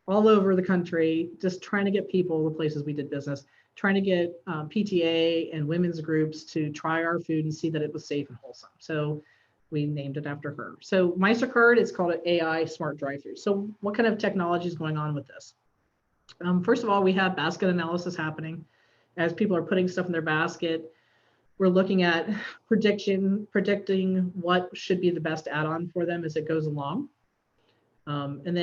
all over the country, just trying to get people, the places we did business, trying to get PTA and women's groups to try our food and see that it was safe and wholesome. So we named it after her. So MasterCard is called an AI smart drive-thru. So what kind of technology is going on with this? First of all, we have basket analysis happening. As people are putting stuff in their basket, we're looking at predicting what should be the best add-on for them as it goes along. And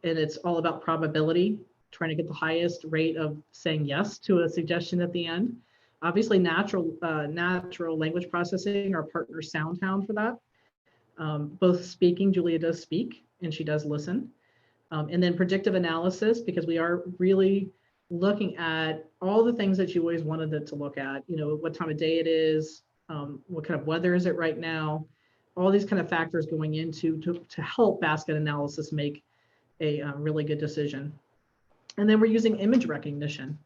it's all about probability, trying to get the highest rate of saying yes to a suggestion at the end. Obviously, natural language processing, our partner SoundHound for that. Both speaking, Julia does speak and she does listen. And then predictive analysis, because we are really looking at all the things that you always wanted it to look at, you know, what time of day it is, what kind of weather is it right now, all these kind of factors going into to help basket analysis make a really good decision. And then we're using image recognition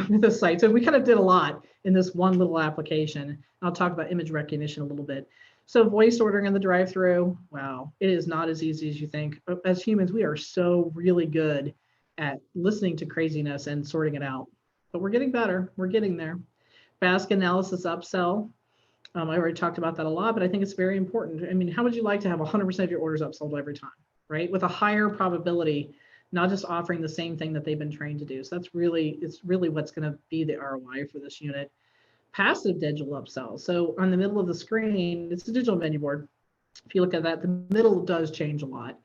with the site. So we kind of did a lot in this one little application. I'll talk about image recognition a little bit. So voice ordering in the drive-thru, wow, it is not as easy as you think. As humans, we are so really good at listening to craziness and sorting it out. But we're getting better. We're getting there. Basket analysis upsell. I already talked about that a lot, but I think it's very important. I mean, how would you like to have 100% of your orders upsold every time, right? With a higher probability, not just offering the same thing that they've been trained to do. So it's really what's going to be the ROI for this unit. Passive digital upsell. So on the middle of the screen, it's a digital menu board. If you look at that, the middle does change a lot.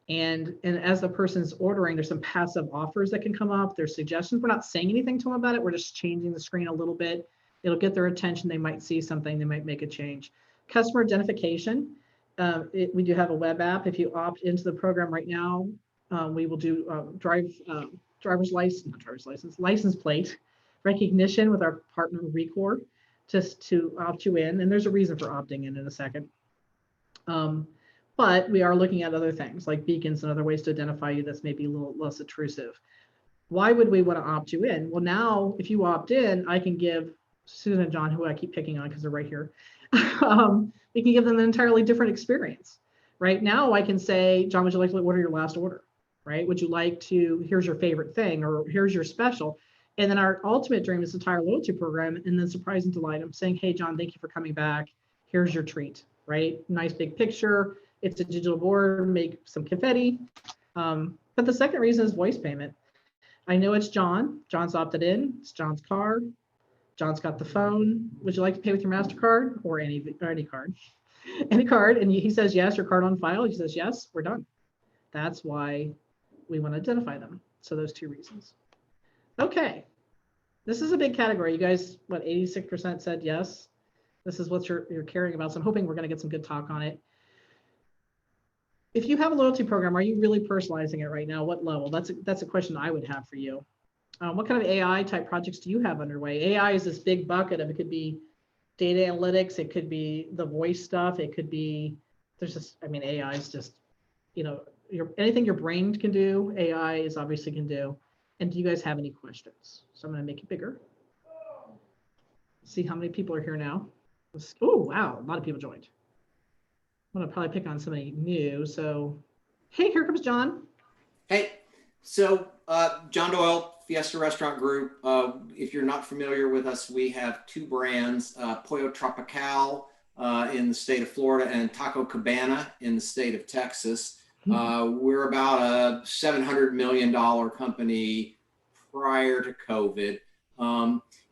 And as the person's ordering, there's some passive offers that can come up. There's suggestions. We're not saying anything to them about it. We're just changing the screen a little bit. It'll get their attention. They might see something. They might make a change. Customer identification. We do have a web app. If you opt into the program right now, we will do license plate recognition with our partner Recor, just to opt you in. And there's a reason for opting in a second. But we are looking at other things like beacons and other ways to identify you that's maybe a little less intrusive. Why would we want to opt you in? Well, now if you opt in, I can give Susan and John, who I keep picking on because they're right here, we can give them an entirely different experience. Right now I can say, John, would you like to order your last order? Right? Would you like to, here's your favorite thing, or here's your special. And then our ultimate dream is the entire loyalty program. And then surprise and delight, I'm saying, hey, John, thank you for coming back. Here's your treat, right? Nice big picture. It's a digital board, make some confetti. But the second reason is voice payment. I know it's John. John's opted in. It's John's card. John's got the phone. Would you like to pay with your MasterCard or any card? Any card. And he says, yes, your card on file. He says, yes, we're done. That's why we want to identify them. So those two reasons. Okay. This is a big category. You guys, what, 86% said yes? This is what you're caring about. So I'm hoping we're going to get some good talk on it. If you have a loyalty program, are you really personalizing it right now? What level? That's a question I would have for you. What kind of AI type projects do you have underway? AI is this big bucket of, it could be data analytics, it could be the voice stuff, it could be, there's just, I mean, AI is just, you know, anything your brain can do, AI is obviously can do. And do you guys have any questions? So I'm going to make it bigger. See how many people are here now. Oh, wow, a lot of people joined. I'm going to probably pick on somebody new. So, hey, here comes John. Hey, so John Doyle, Fiesta Restaurant Group. If you're not familiar with us, we have two brands, Pollo Tropical in the state of Florida and Taco Cabana in the state of Texas. We're about a $700 million company prior to COVID.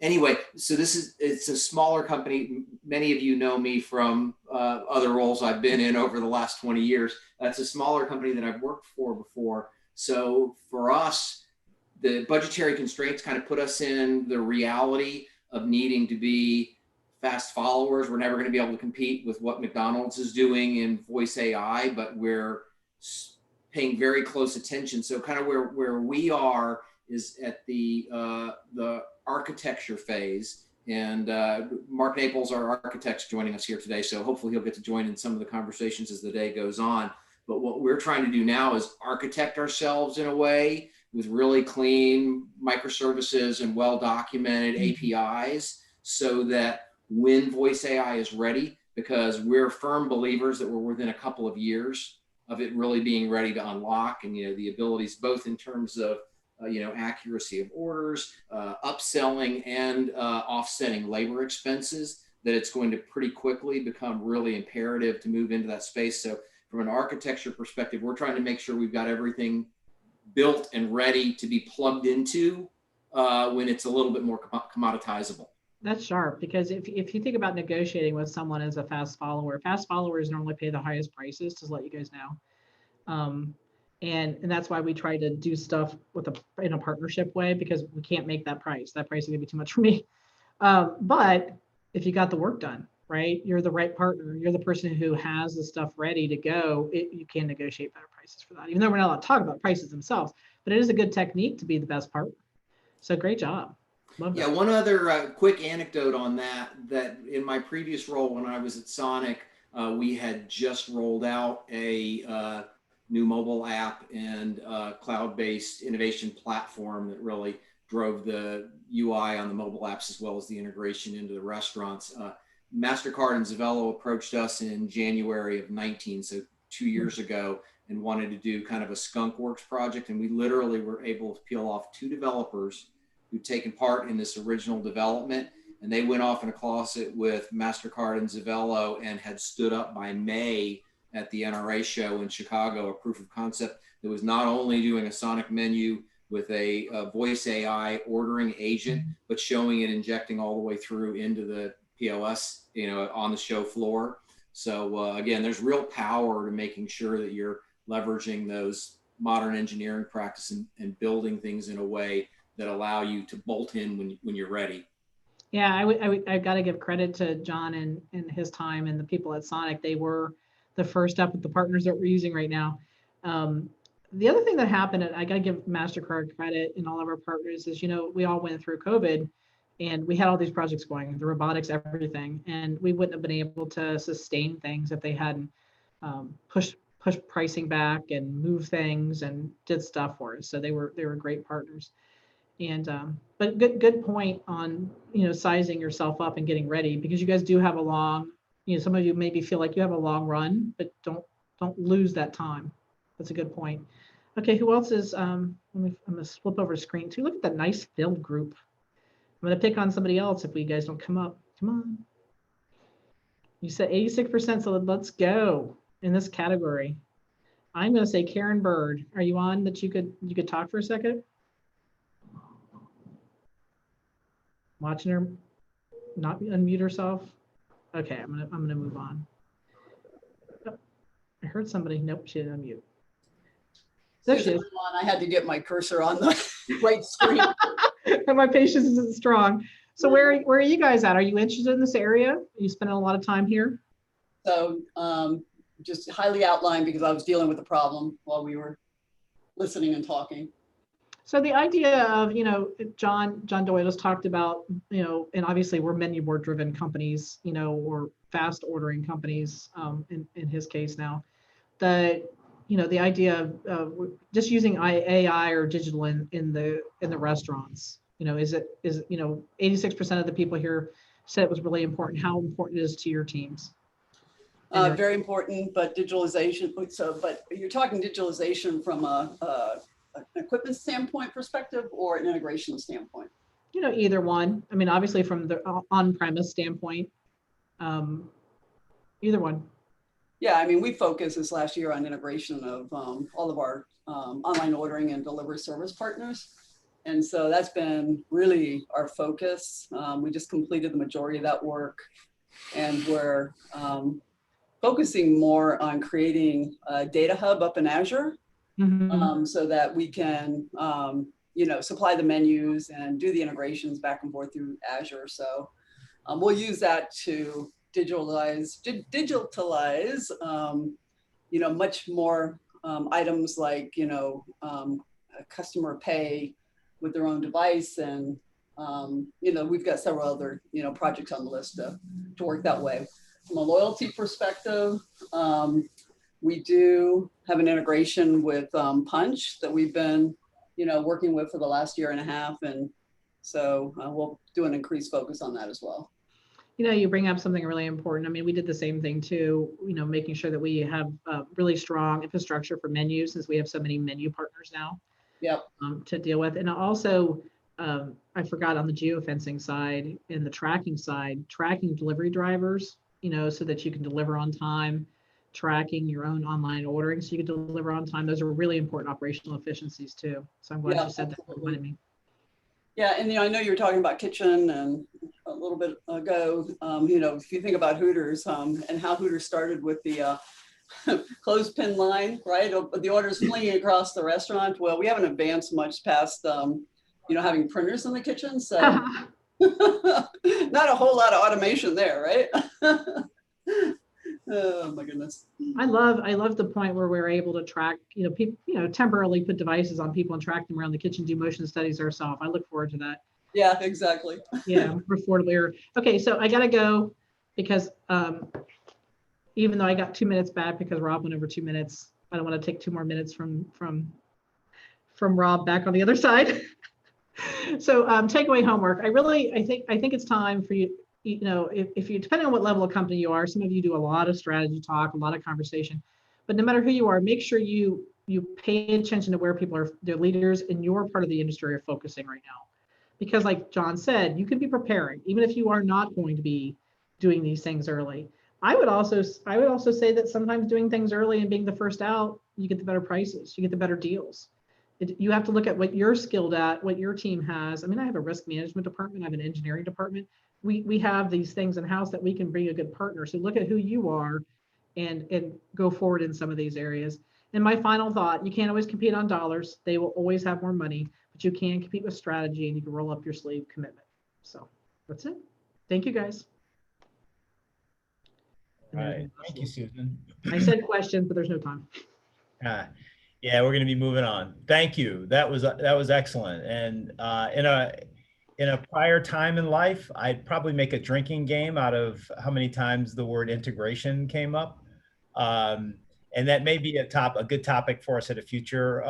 Anyway, so it's a smaller company. Many of you know me from other roles I've been in over the last 20 years. That's a smaller company that I've worked for before. So for us, the budgetary constraints kind of put us in the reality of needing to be fast followers. We're never going to be able to compete with what McDonald's is doing in voice AI, but we're paying very close attention. So kind of where we are is at the architecture phase. And Mark Naples, our architect's joining us here today. So hopefully he'll get to join in some of the conversations as the day goes on. But what we're trying to do now is architect ourselves in a way with really clean microservices and well-documented APIs, so that when voice AI is ready, because we're firm believers that we're within a couple of years of it really being ready to unlock, and the abilities both in terms of accuracy of orders, upselling, and offsetting labor expenses, that it's going to pretty quickly become really imperative to move into that space. So from an architecture perspective, we're trying to make sure we've got everything built and ready to be plugged into when it's a little bit more commoditizable. That's sharp, because if you think about negotiating with someone as a fast followers normally pay the highest prices, to let you guys know. And that's why we try to do stuff in a partnership way, because we can't make that price. That price is gonna be too much for me. But if you got the work done, right, you're the right partner, you're the person who has the stuff ready to go, you can negotiate better prices for that, even though we're not allowed to talk about prices themselves, but it is a good technique to be the best partner. So great job. Love Yeah, that. one other quick anecdote on that in my previous role when I was at Sonic, we had just rolled out a new mobile app and cloud-based innovation platform that really drove the UI on the mobile apps as well as the integration into the restaurants. MasterCard and Zavello approached us in January of 19, so 2 years ago, and wanted to do kind of a skunk works project. And we literally were able to peel off 2 developers who'd taken part in this original development. And they went off in a closet with MasterCard and Zavello and had stood up by May at the NRA show in Chicago, a proof of concept that was not only doing a Sonic menu with a voice AI ordering agent, but showing it injecting all the way through into the POS, on the show floor. So again, there's real power to making sure that you're leveraging those modern engineering practices and building things in a way that allow you to bolt in when you're ready. Yeah, I got to give credit to John and his time and the people at Sonic. They were the first step with the partners that we're using right now. The other thing that happened, and I got to give MasterCard credit and all of our partners, is, we all went through COVID and we had all these projects going, the robotics, everything, and we wouldn't have been able to sustain things if they hadn't pushed pricing back and moved things and did stuff for us. So they were great partners. And but good point on sizing yourself up and getting ready, because you guys do have a long, some of you maybe feel like you have a long run, but don't lose that time. That's a good point. Okay, who else is I'm gonna flip over screen too. Look at that nice filled group. I'm gonna pick on somebody else if you guys don't come up. Come on. You said 86%, so let's go in this category. I'm gonna say Karen Bird. Are you on that you could talk for a second? Watching her not unmute herself. Okay, I'm gonna move on. Oh, I heard somebody. Nope, she didn't unmute. There she is. I had to get my cursor on the right screen. And my patience isn't strong. So where are you guys at? Are you interested in this area? Are you spending a lot of time here? So just highly outlined because I was dealing with a problem while we were listening and talking. So the idea of, John Doyle has talked about, and obviously we're menu board driven companies, or fast ordering companies, in his case now, that, the idea of just using AI or digital in the restaurants, is 86% of the people here said it was really important. How important it is to your teams? Very important, but digitalization. But you're talking digitalization from an equipment standpoint perspective or an integration standpoint? Either one. I mean, obviously from the on-premise standpoint, either one. Yeah, I mean, we focused this last year on integration of all of our online ordering and delivery service partners. And so that's been really our focus. We just completed the majority of that work, and we're focusing more on creating a data hub up in Azure, so that we can, supply the menus and do the integrations back and forth through Azure. So we'll use that to digitalize, much more items like, customer pay with their own device. And, we've got several other, projects on the list to work that way. From a loyalty perspective, we do have an integration with Punch that we've been, working with for the last year and a half. And so we'll do an increased focus on that as well. You bring up something really important. I mean, we did the same thing too, making sure that we have really strong infrastructure for menus, since we have so many menu partners now. Yep. To deal with. And also, I forgot, on the geofencing side and the tracking side, tracking delivery drivers, so that you can deliver on time, tracking your own online ordering so you can deliver on time. Those are really important operational efficiencies too. So I'm glad you said that. Reminded me. Yeah, and I know you were talking about kitchen and a little bit ago, if you think about Hooters and how Hooters started with the clothespin line, right? The orders fleeing across the restaurant. Well, we haven't advanced much past, having printers in the kitchen. So not a whole lot of automation there, right? Oh my goodness. I love the point where we're able to track, people, temporarily put devices on people and track them around the kitchen, do motion studies ourselves. I look forward to that. Yeah, exactly. Yeah, affordably. Okay, so I gotta go because even though I got 2 minutes back because Rob went over 2 minutes, I don't want to take 2 more minutes from Rob back on the other side. So takeaway homework. I think it's time for you. If you, depending on what level of company you are, some of you do a lot of strategy talk, a lot of conversation, but no matter who you are, make sure you pay attention to where people are, their leaders in your part of the industry are focusing right now. Because like John said, you can be preparing, even if you are not going to be doing these things early. I would also say that sometimes doing things early and being the first out, you get the better prices, you get the better deals. You have to look at what you're skilled at, what your team has. I mean, I have a risk management department, I have an engineering department. We have these things in house that we can bring a good partner. So look at who you are and go forward in some of these areas. And my final thought, you can't always compete on dollars. They will always have more money, but you can compete with strategy and you can roll up your sleeve commitment. So that's it. Thank you, guys. All right. Thank you, Susan. I said questions, but there's no time. Yeah, we're going to be moving on. Thank you. That was excellent. And in a prior time in life, I'd probably make a drinking game out of how many times the word integration came up. And that may be a good topic for us at a future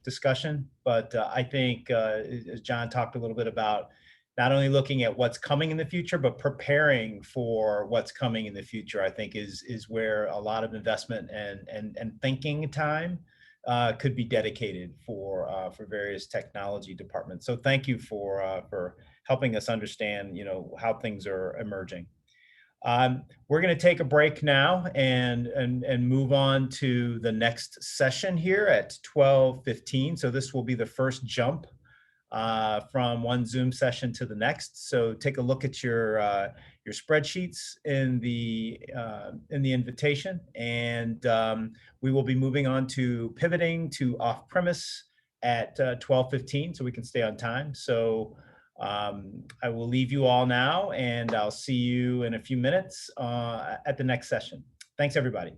discussion. But I think, as John talked a little bit about, not only looking at what's coming in the future, but preparing for what's coming in the future, I think is where a lot of investment and thinking time could be dedicated for various technology departments. So thank you for helping us understand, how things are emerging. We're going to take a break now and move on to the next session here at 12:15. So this will be the first jump from one Zoom session to the next. So take a look at your spreadsheets in the invitation, and we will be moving on to pivoting to off-premise at 12:15, so we can stay on time. So I will leave you all now, and I'll see you in a few minutes at the next session. Thanks, everybody.